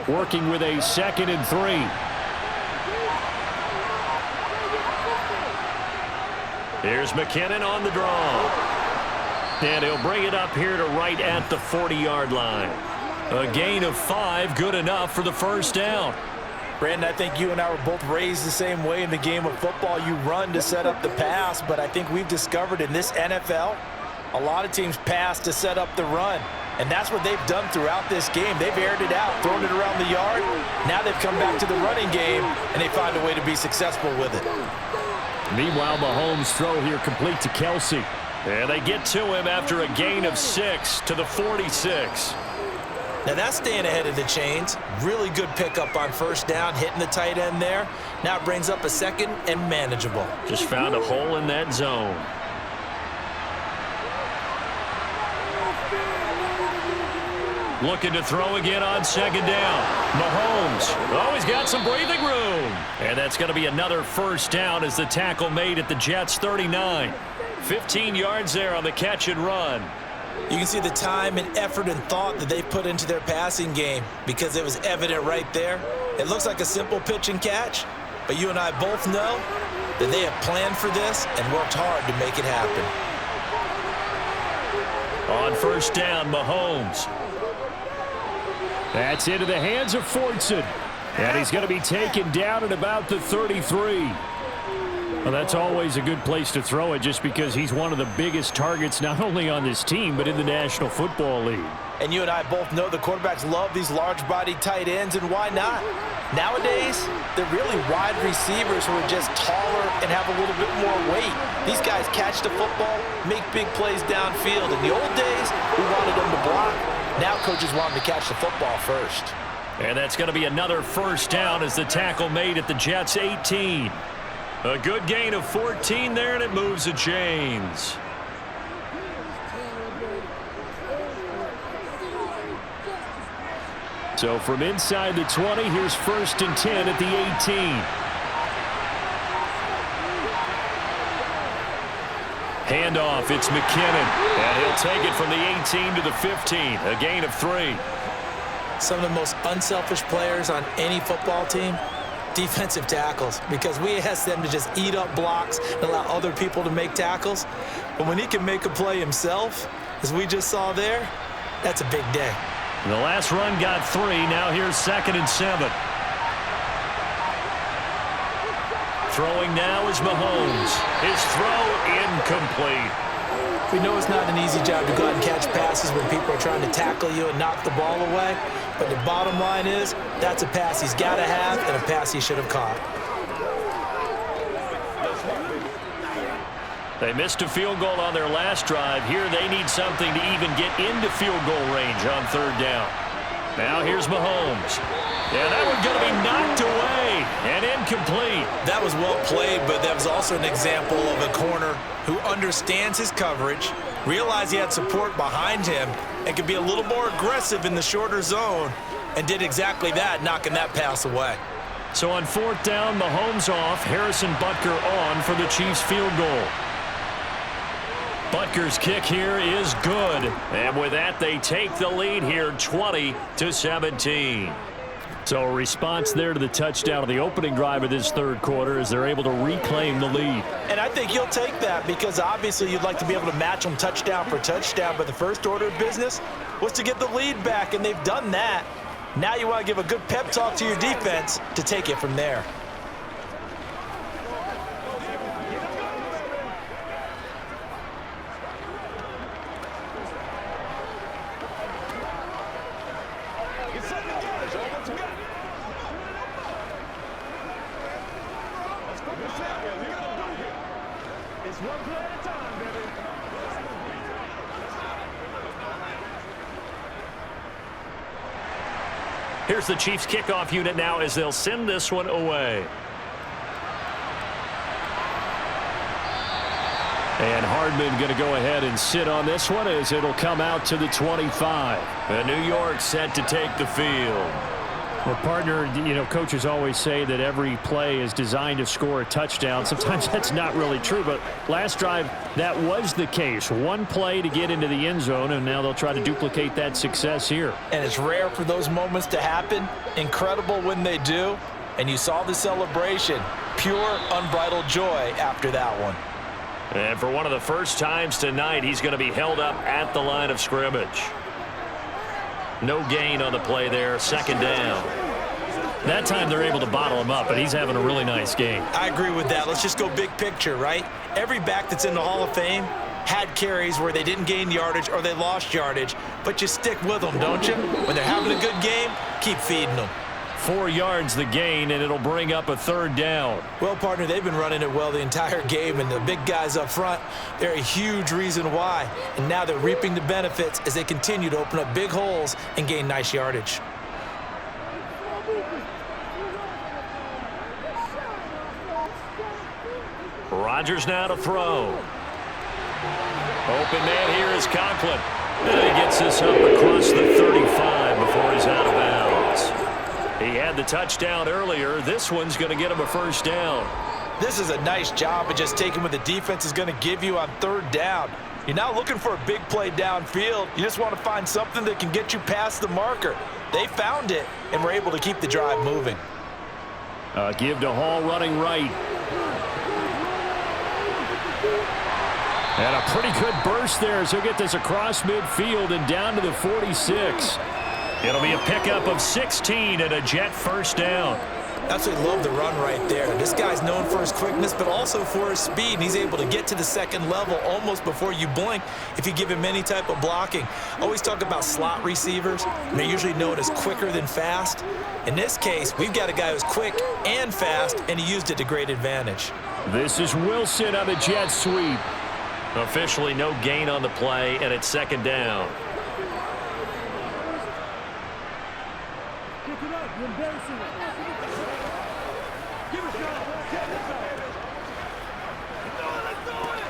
Working with a 2nd and 3. Here's McKinnon on the draw. And he'll bring it up here to right at the 40-yard line. A gain of 5, good enough for the 1st down.
Brandon, I think you and I were both raised the same way in the game of football. You run to set up the pass, but I think we've discovered in this NFL, a lot of teams pass to set up the run. And that's what they've done throughout this game. They've aired it out, thrown it around the yard. Now they've come back to the running game, and they find a way to be successful with it.
Meanwhile, Mahomes' throw here complete to Kelsey. And they get to him after a gain of 6 to the 46.
Now that's staying ahead of the chains. Really good pickup on 1st down, hitting the tight end there. Now it brings up a 2nd and manageable.
Just found a hole in that zone. Looking to throw again on 2nd down. Mahomes. Oh, he's got some breathing room. And that's going to be another 1st down as the tackle made at the Jets' 39. 15 yards there on the catch and run.
You can see the time and effort and thought that they put into their passing game because it was evident right there. It looks like a simple pitch and catch, but you and I both know that they have planned for this and worked hard to make it happen.
On first down, Mahomes. That's into the hands of Fortson. And he's going to be taken down at about the 33. Well, that's always a good place to throw it just because he's one of the biggest targets not only on this team but in the National Football League.
And you and I both know the quarterbacks love these large-bodied tight ends, and why not? Nowadays, they're really wide receivers who are just taller and have a little bit more weight. These guys catch the football, make big plays downfield. In the old days, we wanted them to block. Now coaches want them to catch the football first.
And that's going to be another first down as the tackle made at the Jets' 18. A good gain of 14 there, and it moves the chains. So from inside the 20, here's 1st and 10 at the 18. Handoff, it's McKinnon. And he'll take it from the 18 to the 15. A gain of 3.
Some of the most unselfish players on any football team, defensive tackles, because we ask them to just eat up blocks and allow other people to make tackles. But when he can make a play himself, as we just saw there, that's a big day.
The last run got 3. Now here's 2nd and 7. Throwing now is Mahomes. His throw incomplete.
We know it's not an easy job to go out and catch passes when people are trying to tackle you and knock the ball away. But the bottom line is, that's a pass he's got to have and a pass he should have caught.
They missed a field goal on their last drive. Here they need something to even get into field goal range on 3rd down. Now here's Mahomes. Yeah, that one's going to be knocked away and incomplete.
That was well played, but that was also an example of a corner who understands his coverage, realized he had support behind him, and could be a little more aggressive in the shorter zone, and did exactly that, knocking that pass away.
So on 4th down, Mahomes off, Harrison Butker on for the Chiefs field goal. Butker's kick here is good. And with that, they take the lead here 20-17. So a response there to the touchdown of the opening drive of this 3rd quarter as they're able to reclaim the lead.
And I think you'll take that because obviously you'd like to be able to match them touchdown for touchdown, but the first order of business was to get the lead back, and they've done that. Now you want to give a good pep talk to your defense to take it from there.
Here's the Chiefs kickoff unit now as they'll send this one away. And Hardman going to go ahead and sit on this one as it'll come out to the 25. And New York set to take the field. Well, partner, you know, coaches always say that every play is designed to score a touchdown. Sometimes that's not really true, but last drive, that was the case. One play to get into the end zone, and now they'll try to duplicate that success here.
And it's rare for those moments to happen. Incredible when they do. And you saw the celebration. Pure, unbridled joy after that one.
And for one of the first times tonight, he's going to be held up at the line of scrimmage. No gain on the play there, 2nd down. That time they're able to bottle him up, but he's having a really nice game.
I agree with that. Let's just go big picture, right? Every back that's in the Hall of Fame had carries where they didn't gain yardage or they lost yardage, but you stick with them, don't you? When they're having a good game, keep feeding them.
4 yards the gain, and it'll bring up a 3rd down.
Well, partner, they've been running it well the entire game, and the big guys up front, they're a huge reason why. And now they're reaping the benefits as they continue to open up big holes and gain nice yardage.
Rodgers now to throw. Open man here is Conklin. And he gets this up across the 35 before he's out of bounds. He had the touchdown earlier. This one's going to get him a 1st down.
This is a nice job of just taking what the defense is going to give you on 3rd down.
You're not looking for a big play downfield. You just want to find something that can get you past the marker. They found it and were able to keep the drive moving.
Give to Hall running right. And a pretty good burst there as he'll get this across midfield and down to the 46. It'll be a pickup of 16 and a Jet first down.
Absolutely love the run right there. This guy's known for his quickness, but also for his speed. And he's able to get to the second level almost before you blink if you give him any type of blocking. Always talk about slot receivers. They're usually known as quicker than fast. In this case, we've got a guy who's quick and fast, and he used it to great advantage.
This is Wilson on the jet sweep.
Officially no gain on the play, and it's second down.
Pick it up. You're embarrassing it. Give it a shot. Let's do it.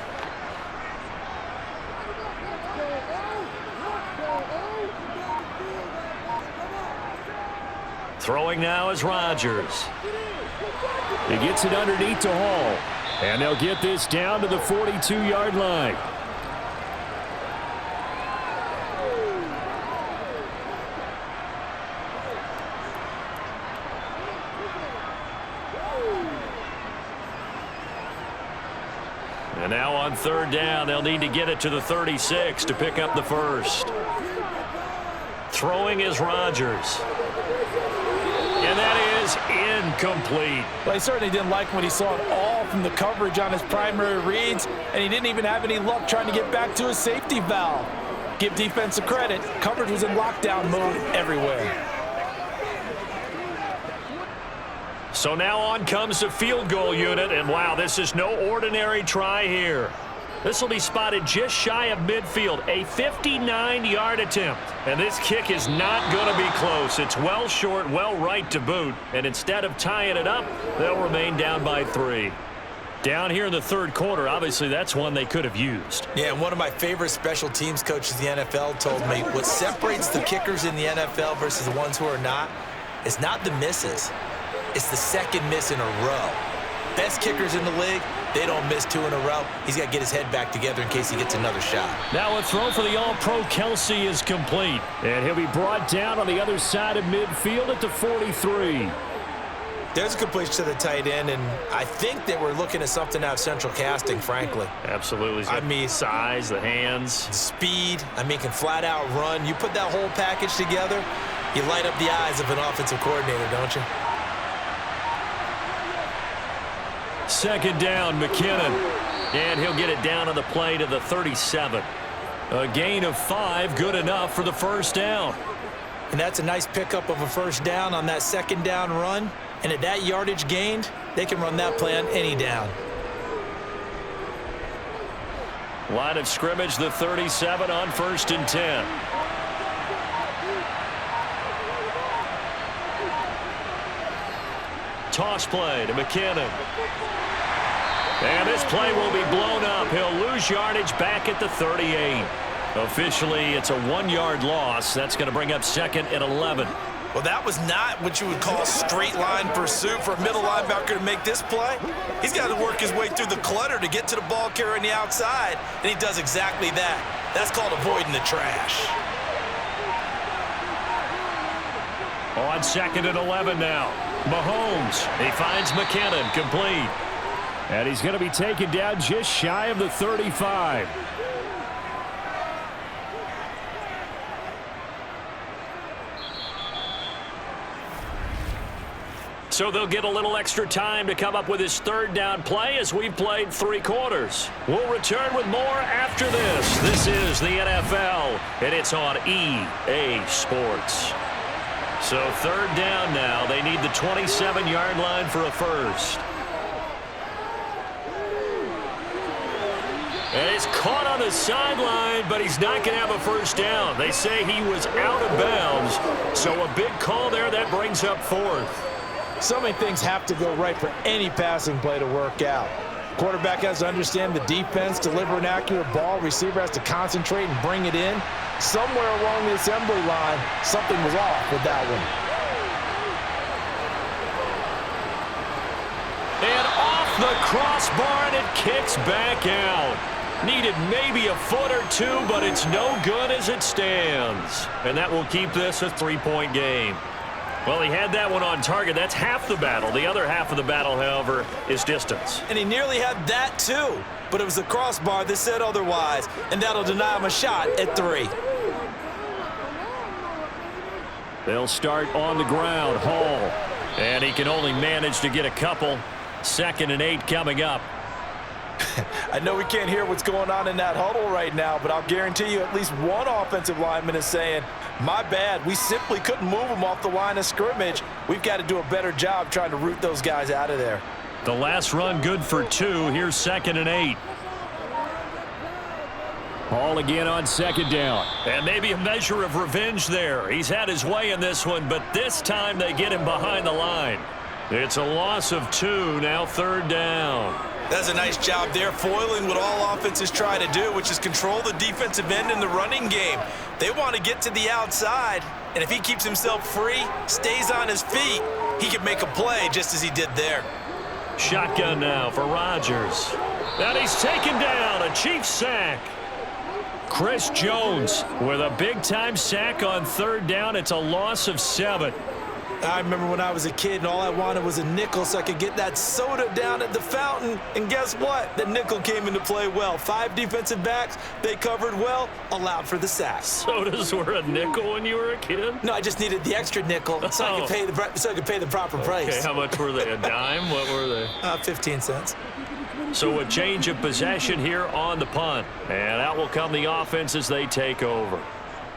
Throwing now is Rodgers.
He gets it underneath to Hall. And they'll get this down to the 42-yard line.
And now on third down, they'll need to get it to the 36 to pick up the first. Throwing is Rodgers. And that is incomplete.
Well, he certainly didn't like what he saw at all from the coverage on his primary reads, and he didn't even have any luck trying to get back to his safety valve. Give defense a credit. Coverage was in lockdown mode everywhere.
So now on comes the field goal unit, and wow, this is no ordinary try here. This will be spotted just shy of midfield, a 59-yard attempt. And this kick is not going to be close. It's well short, well right to boot. And instead of tying it up, they'll remain down by 3. Down here in the third quarter, obviously that's one they could have used.
Yeah, and one of my favorite special teams coaches in the NFL told me what separates the kickers in the NFL versus the ones who are not is not the misses. It's the second miss in a row. Best kickers in the league, they don't miss 2 in a row. He's got to get his head back together in case he gets another shot.
Now a throw for the All-Pro Kelsey is complete. And he'll be brought down on the other side of midfield at the 43.
There's a completion to the tight end, and I think that we're looking at something out of central casting, frankly.
Absolutely.
I mean,
size, the hands.
Speed, can flat out run. You put that whole package together, you light up the eyes of an offensive coordinator, don't you?
Second down, McKinnon. And he'll get it down on the play to the 37. A gain of 5, good enough for the first down.
And that's a nice pickup of a first down on that second down run. And at that yardage gained, they can run that play on any down.
Line of scrimmage, the 37 on 1st and 10. Toss play to McKinnon. And this play will be blown up. He'll lose yardage back at the 38. Officially, it's a 1-yard loss. That's going to bring up 2nd and 11.
Well, that was not what you would call straight line pursuit for a middle linebacker to make this play. He's got to work his way through the clutter to get to the ball carrier on the outside, and he does exactly that. That's called avoiding the trash.
On 2nd and 11 now. Mahomes, he finds McKinnon, complete.
And he's going to be taken down just shy of the 35.
So they'll get a little extra time to come up with his third down play as we've played 3 quarters. We'll return with more after this. This is the NFL, and it's on EA Sports. So third down now. They need the 27-yard line for a first. And he's caught on the sideline, but he's not going to have a first down. They say he was out of bounds, so a big call there that brings up 4th.
So many things have to go right for any passing play to work out. Quarterback has to understand the defense, deliver an accurate ball. Receiver has to concentrate and bring it in. Somewhere along the assembly line, something was off with that one.
And off the crossbar, and it kicks back out.
Needed maybe a foot or two, but it's no good as it stands. And that will keep this a 3-point game. Well, he had that one on target. That's half the battle. The other half of the battle, however, is distance.
And he nearly had that too. But it was the crossbar that said otherwise. And that'll deny him a shot at 3.
They'll start on the ground. Hall. And he can only manage to get a couple. 2nd and 8 coming up.
I know we can't hear what's going on in that huddle right now, but I'll guarantee you at least one offensive lineman is saying, my bad, we simply couldn't move them off the line of scrimmage. We've got to do a better job trying to root those guys out of there.
The last run good for 2. Here's 2nd and 8. Hall again on 2nd down. And maybe a measure of revenge there. He's had his way in this one, but this time they get him behind the line. It's a loss of 2, now 3rd down.
That's a nice job there, foiling what all offenses try to do, which is control the defensive end in the running game. They want to get to the outside, and if he keeps himself free, stays on his feet, he can make a play just as he did there.
Shotgun now for Rodgers. And he's taken down, a Chiefs sack. Chris Jones with a big-time sack on 3rd down. It's a loss of 7.
I remember when I was a kid and all I wanted was a nickel so I could get that soda down at the fountain. And guess what? The nickel came into play well. 5 defensive backs, they covered well, allowed for the sack.
Sodas were a nickel when you were a kid?
No, I just needed the extra nickel so I could pay the proper price.
Okay, how much were they? A dime? What were they?
15 cents.
So a change of possession here on the punt. And out will come the offense as they take over.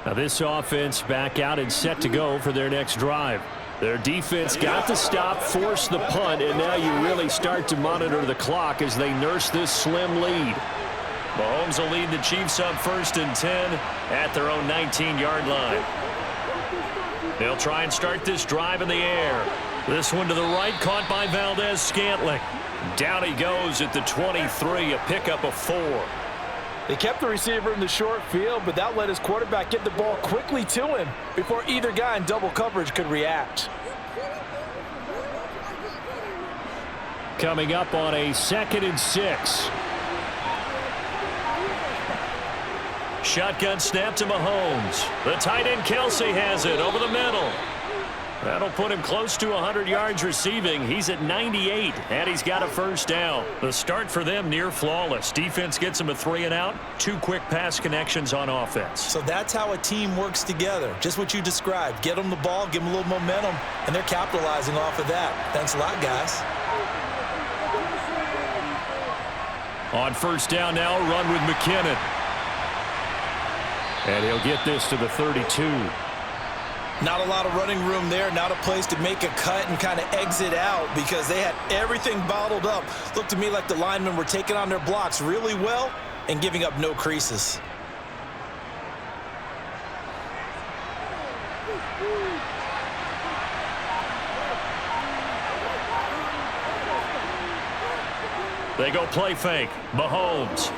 Now this offense back out and set to go for their next drive. Their defense got the stop, forced the punt, and now you really start to monitor the clock as they nurse this slim lead. Mahomes will lead the Chiefs up 1st and 10 at their own 19-yard line. They'll try and start this drive in the air. This one to the right, caught by Valdez-Scantling. Down he goes at the 23, a pickup of 4.
They kept the receiver in the short field, but that let his quarterback get the ball quickly to him before either guy in double coverage could react.
Coming up on a 2nd and 6. Shotgun snap to Mahomes. The tight end Kelsey has it over the middle. That'll put him close to 100 yards receiving. He's at 98, and he's got a 1st down. The start for them near flawless. Defense gets him a 3 and out. 2 quick pass connections on offense.
So that's how a team works together. Just what you described. Get them the ball, give them a little momentum, and they're capitalizing off of that. Thanks a lot, guys.
On 1st down now, run with McKinnon. And he'll get this to the 32.
Not a lot of running room there, not a place to make a cut and kind of exit out because they had everything bottled up. Looked to me like the linemen were taking on their blocks really well and giving up no creases.
They go play fake. Mahomes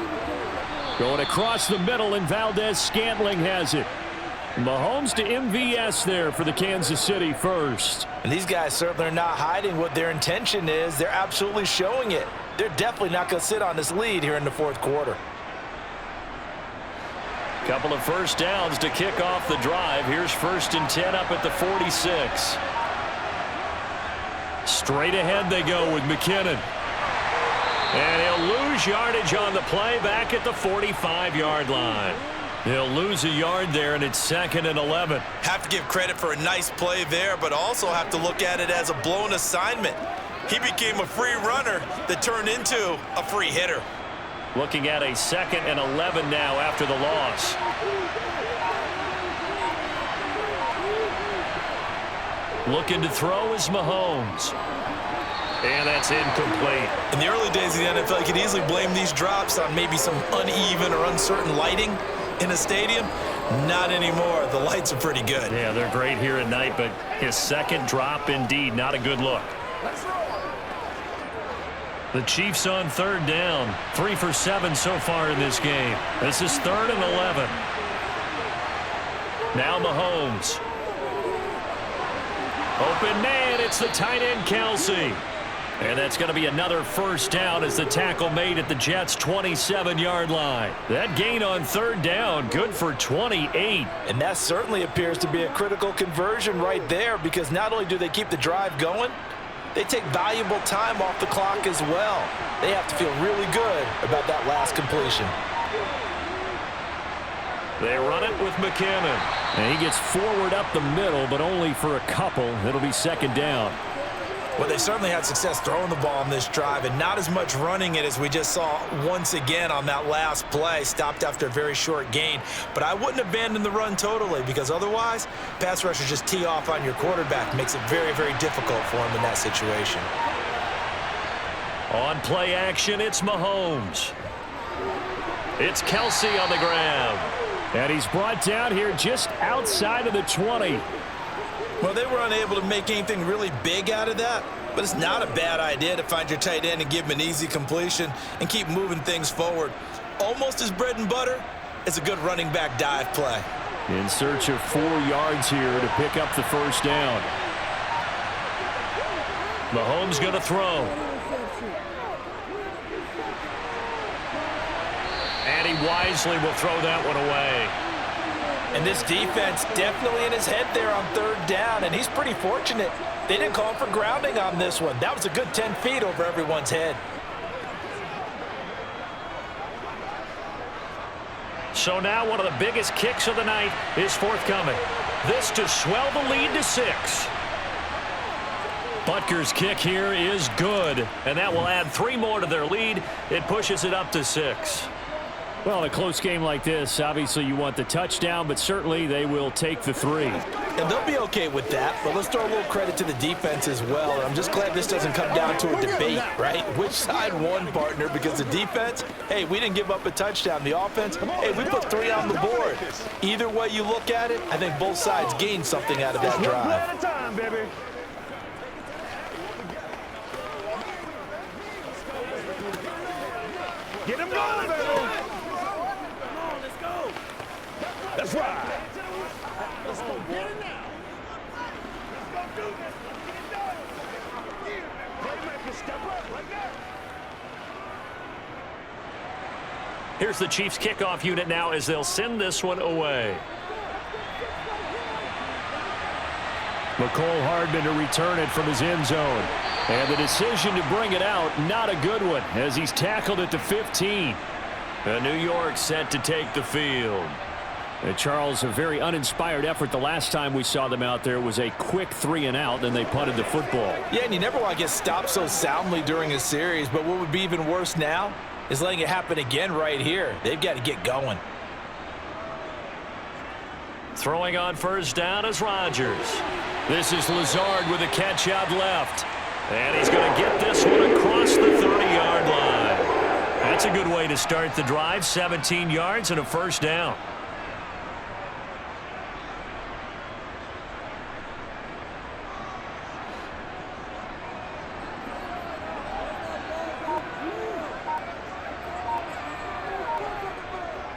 going across the middle, and Valdez-Scantling has it. Mahomes to MVS there for the Kansas City first.
And these guys certainly are not hiding what their intention is. They're absolutely showing it. They're definitely not going to sit on this lead here in the 4th quarter.
Couple of 1st downs to kick off the drive. Here's 1st and 10 up at the 46. Straight ahead they go with McKinnon. And he'll lose yardage on the play back at the 45-yard line. He'll lose a yard there, and it's 2nd and 11.
Have to give credit for a nice play there, but also have to look at it as a blown assignment. He became a free runner that turned into a free hitter.
Looking at a 2nd and 11 now after the loss. Looking to throw is Mahomes. And that's incomplete.
In the early days of the NFL, you could easily blame these drops on maybe some uneven or uncertain lighting in a stadium. Not anymore. The lights are pretty good.
Yeah, they're great here at night, but his 2nd drop, indeed, not a good look. The Chiefs on 3rd down. 3 for 7 so far in this game. This is 3rd and 11. Now Mahomes. Open man, it's the tight end Kelsey. And that's going to be another first down as the tackle made at the Jets' 27-yard line. That gain on third down, good for 28.
And that certainly appears to be a critical conversion right there, because not only do they keep the drive going, they take valuable time off the clock as well. They have to feel really good about that last completion.
They run it with McKinnon. And he gets forward up the middle, but only for a couple. It'll be second down.
Well, they certainly had success throwing the ball on this drive, and not as much running it as we just saw once again on that last play. Stopped after a very short gain. But I wouldn't abandon the run totally, because otherwise, pass rushers just tee off on your quarterback. Makes it very, very difficult for him in that situation.
On play action, it's Mahomes. It's Kelsey on the grab. And he's brought down here just outside of the 20.
Well, they were unable to make anything really big out of that, but it's not a bad idea to find your tight end and give him an easy completion and keep moving things forward. Almost as bread and butter as a good running back dive play.
In search of 4 yards here to pick up the first down. Mahomes going to throw. And he wisely will throw that one away.
And this defense definitely in his head there on third down, and he's pretty fortunate. They didn't call him for grounding on this one. That was a good 10 feet over everyone's head.
So now one of the biggest kicks of the night is forthcoming. This to swell the lead to 6. Butker's kick here is good, and that will add 3 more to their lead. It pushes it up to 6. Well, in a close game like this, obviously you want the touchdown, but certainly they will take the 3.
And they'll be okay with that, but let's throw a little credit to the defense as well. I'm just glad this doesn't come down to a debate, right? Which side won, partner? Because the defense, hey, we didn't give up a touchdown. The offense, hey, we put 3 on the board. Either way you look at it, I think both sides gained something out of that drive.
At a time, baby. Get him going, baby. That's right. Let's go get it now. Let's go do this. Get it done. Playmaker, step up like that.
Here's the Chiefs kickoff unit now as they'll send this one away. McCole Hardman to return it from his end zone. And the decision to bring it out, not a good one, as he's tackled at the 15. New York set to take the field. Charles, a very uninspired effort. The last time we saw them out there was a quick 3 and out, and they punted the football.
Yeah, and you never want to get stopped so soundly during a series, but what would be even worse now is letting it happen again right here. They've got to get going.
Throwing on first down is Rodgers. This is Lazard with a catch out left. And he's going to get this one across the 30-yard line. That's a good way to start the drive. 17 yards and a first down.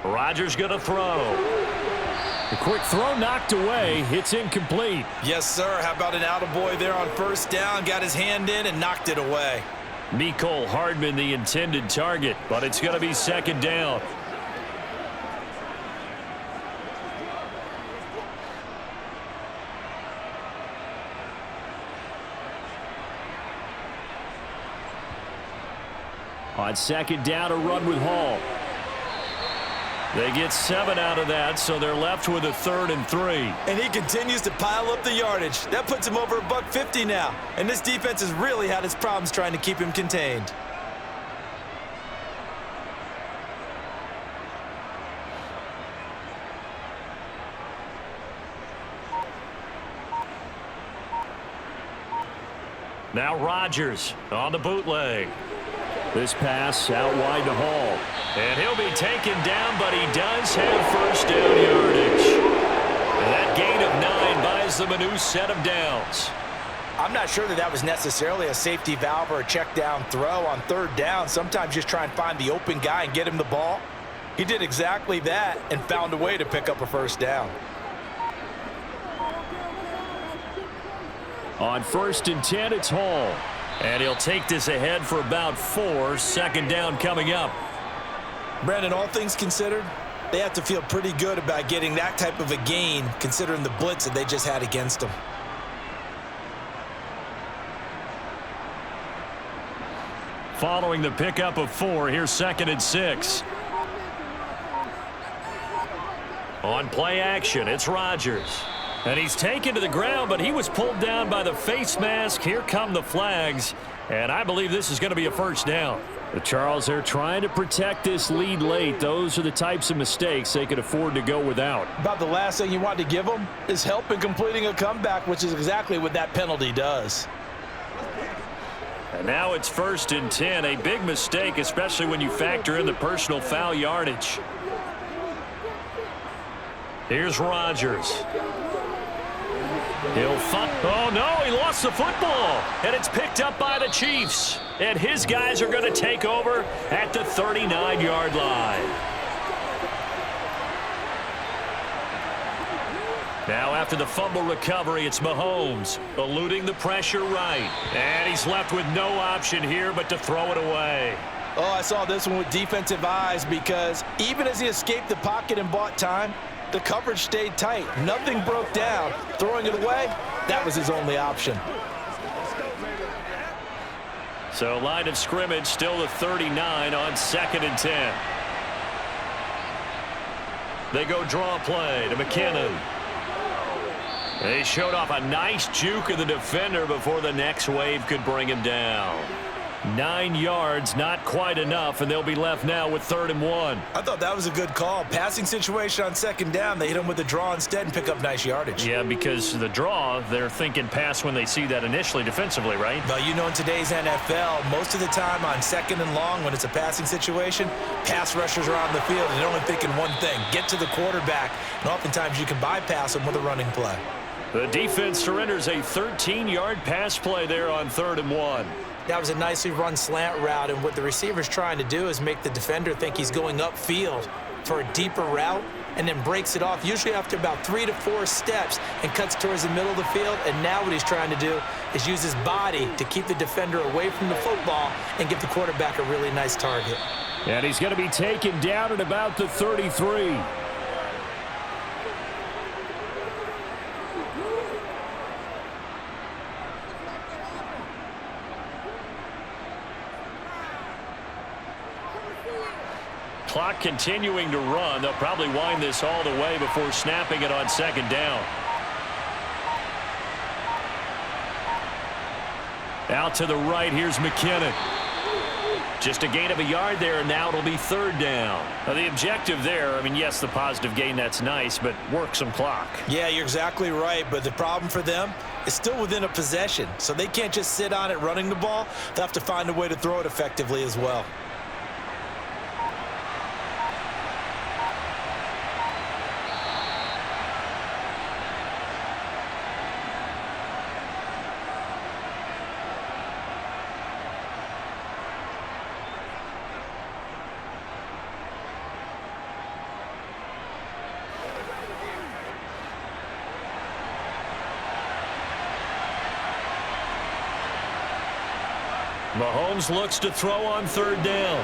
Rodgers going to throw. The quick throw knocked away. It's incomplete.
Yes, sir. How about an attaboy there on first down? Got his hand in and knocked it away.
Mecole Hardman the intended target, but it's going to be second down. On second down, a run with Hall. They get 7 out of that, so they're left with a 3rd and 3.
And he continues to pile up the yardage. That puts him over $150 now. And this defense has really had its problems trying to keep him contained.
Now Rodgers on the bootleg. This pass out wide to Hall. And he'll be taken down, but he does have first down yardage. And that gain of 9 buys them a new set of downs.
I'm not sure that was necessarily a safety valve or a check down throw on third down. Sometimes just try and find the open guy and get him the ball. He did exactly that and found a way to pick up a first down.
On 1st and 10, it's Hall. And he'll take this ahead for about 4. Second down coming up.
Brandon, all things considered, they have to feel pretty good about getting that type of a gain considering the blitz that they just had against them.
Following the pickup of 4, here's 2nd and 6. On play action, it's Rodgers. And he's taken to the ground, but he was pulled down by the face mask. Here come the flags, and I believe this is going to be a first down. The Charles, they're trying to protect this lead late. Those are the types of mistakes they could afford to go without.
About the last thing you want to give them is help in completing a comeback, which is exactly what that penalty does.
And now it's 1st and 10. A big mistake, especially when you factor in the personal foul yardage. Here's Rodgers. Oh, no, he lost the football. And it's picked up by the Chiefs. And his guys are going to take over at the 39-yard line. Now after the fumble recovery, it's Mahomes eluding the pressure right. And he's left with no option here but to throw it away.
Oh, I saw this one with defensive eyes because even as he escaped the pocket and bought time, the coverage stayed tight. Nothing broke down. Throwing it away, that was his only option.
So line of scrimmage still the 39 on 2nd and 10. They go draw play to McKinnon. They showed off a nice juke of the defender before the next wave could bring him down. 9 yards, not quite enough, and they'll be left now with 3rd and 1.
I thought that was a good call. Passing situation on 2nd down, they hit him with a draw instead and pick up nice yardage.
Yeah, because the draw, they're thinking pass when they see that initially defensively, right?
Well, you know, in today's NFL, most of the time on 2nd and long, when it's a passing situation, pass rushers are on the field, and they're only thinking one thing, get to the quarterback, and oftentimes you can bypass them with a running play.
The defense surrenders a 13-yard pass play there on 3rd and 1.
That was a nicely run slant route, and what the receiver's trying to do is make the defender think he's going upfield for a deeper route and then breaks it off, usually after about 3 to 4 steps, and cuts towards the middle of the field. And now what he's trying to do is use his body to keep the defender away from the football and give the quarterback a really nice target.
And he's going to be taken down at about the 33. Clock continuing to run. They'll probably wind this all the way before snapping it on 2nd down. Out to the right, here's McKinnon. Just a gain of a yard there, and now it'll be 3rd down. Now the objective there, I mean, yes, the positive gain, that's nice, but work some clock.
Yeah, you're exactly right, but the problem for them is still within a possession, so they can't just sit on it running the ball. They'll have to find a way to throw it effectively as well.
Mahomes looks to throw on 3rd down.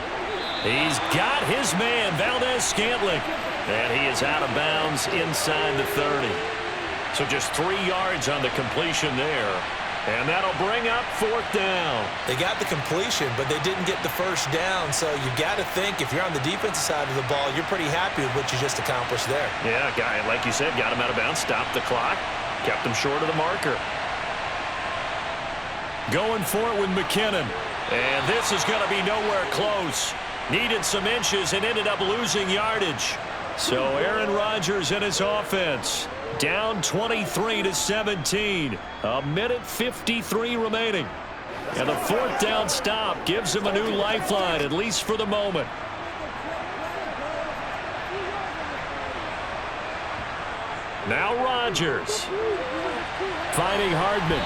He's got his man, Valdez-Scantling. And he is out of bounds inside the 30. So just 3 yards on the completion there. And that'll bring up 4th down.
They got the completion, but they didn't get the first down. So you got to think if you're on the defensive side of the ball, you're pretty happy with what you just accomplished there.
Yeah, guy, like you said, got him out of bounds, stopped the clock, kept him short of the marker. Going for it with McKinnon. And this is going to be nowhere close. Needed some inches and ended up losing yardage. So Aaron Rodgers and his offense down 23-17. 1:53 remaining. And the 4th down stop gives him a new lifeline, at least for the moment. Now Rodgers finding Hardman.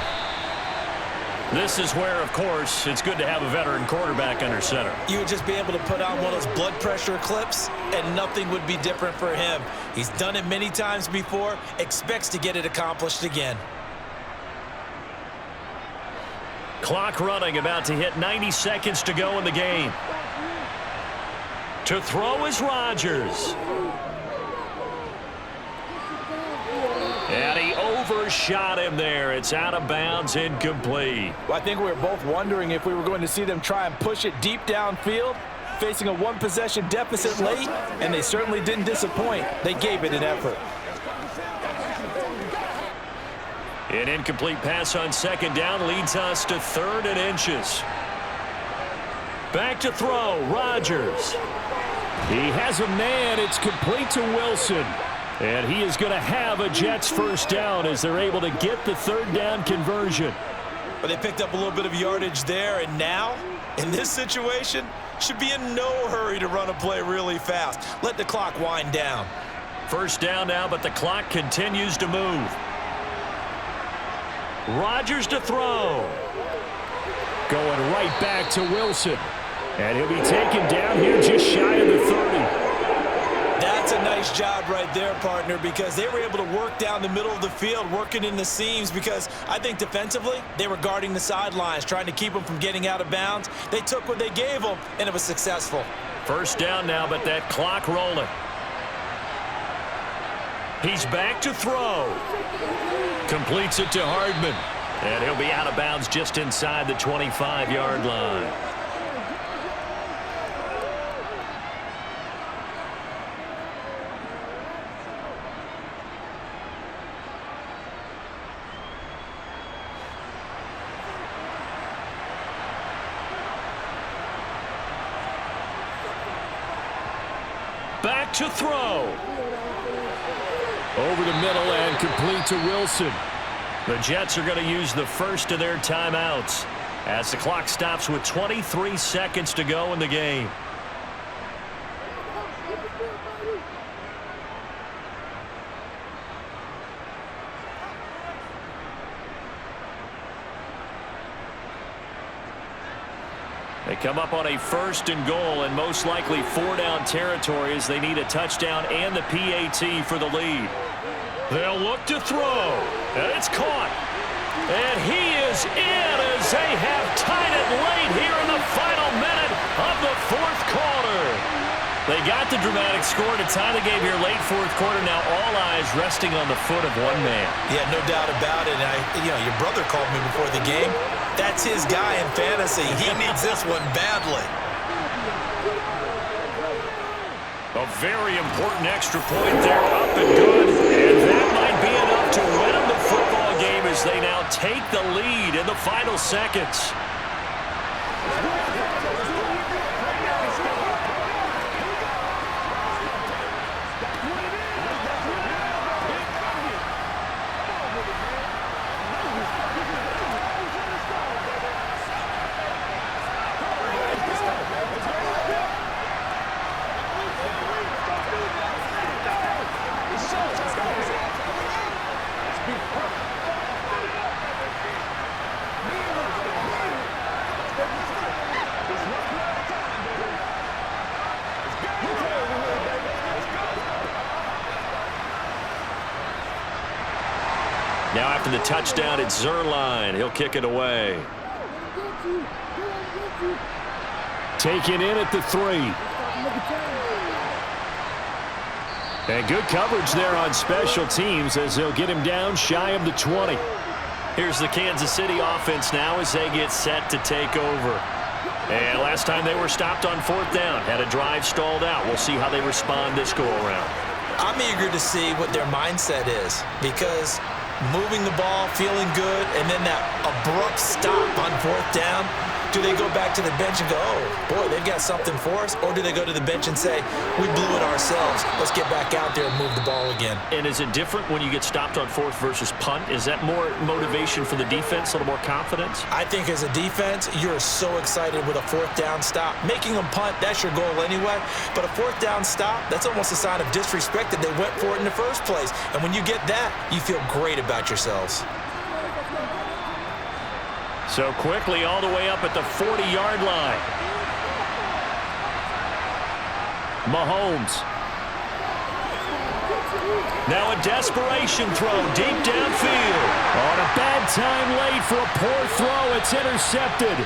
This is where, of course, it's good to have a veteran quarterback under center.
You would just be able to put on one of those blood pressure clips, and nothing would be different for him. He's done it many times before, expects to get it accomplished again.
Clock running, about to hit 90 seconds to go in the game. To throw is Rodgers. And he overshot him there. It's out of bounds, incomplete.
Well, I think we were both wondering if we were going to see them try and push it deep downfield, facing a one-possession deficit late, and they certainly didn't disappoint. They gave it an effort.
An incomplete pass on second down leads us to 3rd and inches. Back to throw, Rodgers. He has a man. It's complete to Wilson. And he is going to have a Jets first down as they're able to get the 3rd down conversion.
But they picked up a little bit of yardage there, and now, in this situation, should be in no hurry to run a play really fast. Let the clock wind down.
First down now, but the clock continues to move. Rodgers to throw. Going right back to Wilson. And he'll be taken down here just shy of the 30.
That's a nice job right there, partner, because they were able to work down the middle of the field, working in the seams, because I think defensively they were guarding the sidelines, trying to keep them from getting out of bounds. They took what they gave them, and it was successful.
First down now, but that clock rolling. He's back to throw. Completes it to Hardman. And he'll be out of bounds just inside the 25-yard line. Back to throw. Over the middle and complete to Wilson. The Jets are going to use the first of their timeouts as the clock stops with 23 seconds to go in the game. They come up on a 1st and goal and most likely 4-down territory as they need a touchdown and the PAT for the lead. They'll look to throw, and it's caught. And he is in as they have tied it late here in the final minute of the 4th quarter. They got the dramatic score to tie the game here late 4th quarter. Now all eyes resting on the foot of one man.
Yeah, no doubt about it. And your brother called me before the game. That's his guy in fantasy. He needs this one badly.
A very important extra point there, up and good. And that might be enough to win them the football game as they now take the lead in the final seconds. Now after the touchdown, it's Zerline. He'll kick it away. Taken in at the 3. And good coverage there on special teams as they'll get him down shy of the 20. Here's the Kansas City offense now as they get set to take over. And last time they were stopped on 4th down, had a drive stalled out. We'll see how they respond this go-around.
I'm eager to see what their mindset is, because moving the ball, feeling good, and then that abrupt stop on 4th down, do they go back to the bench and go, oh, boy, they've got something for us? Or do they go to the bench and say, we blew it ourselves. Let's get back out there and move the ball again.
And is it different when you get stopped on 4th versus punt? Is that more motivation for the defense, a little more confidence?
I think as a defense, you're so excited with a 4th down stop. Making them punt, that's your goal anyway. But a 4th down stop, that's almost a sign of disrespect that they went for it in the first place. And when you get that, you feel great about yourselves.
So quickly all the way up at the 40-yard line. Mahomes. Now a desperation throw deep downfield. On a bad time late for a poor throw. It's intercepted.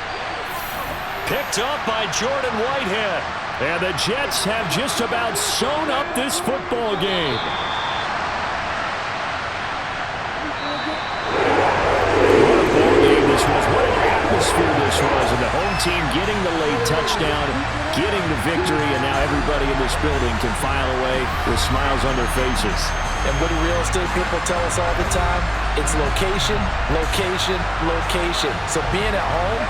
Picked up by Jordan Whitehead. And the Jets have just about sewn up this football game. What a ball game this was. What an atmosphere this was. And the home team getting the late touchdown, getting the victory, and now everybody in this building can file away with smiles on their faces.
And what do real estate people tell us all the time? It's location, location, location. So being at home,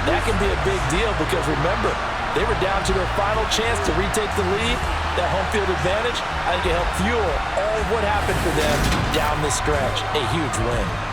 that can be a big deal because remember, they were down to their final chance to retake the lead. That home field advantage, I think it helped fuel all of what happened for them down the stretch. A huge win.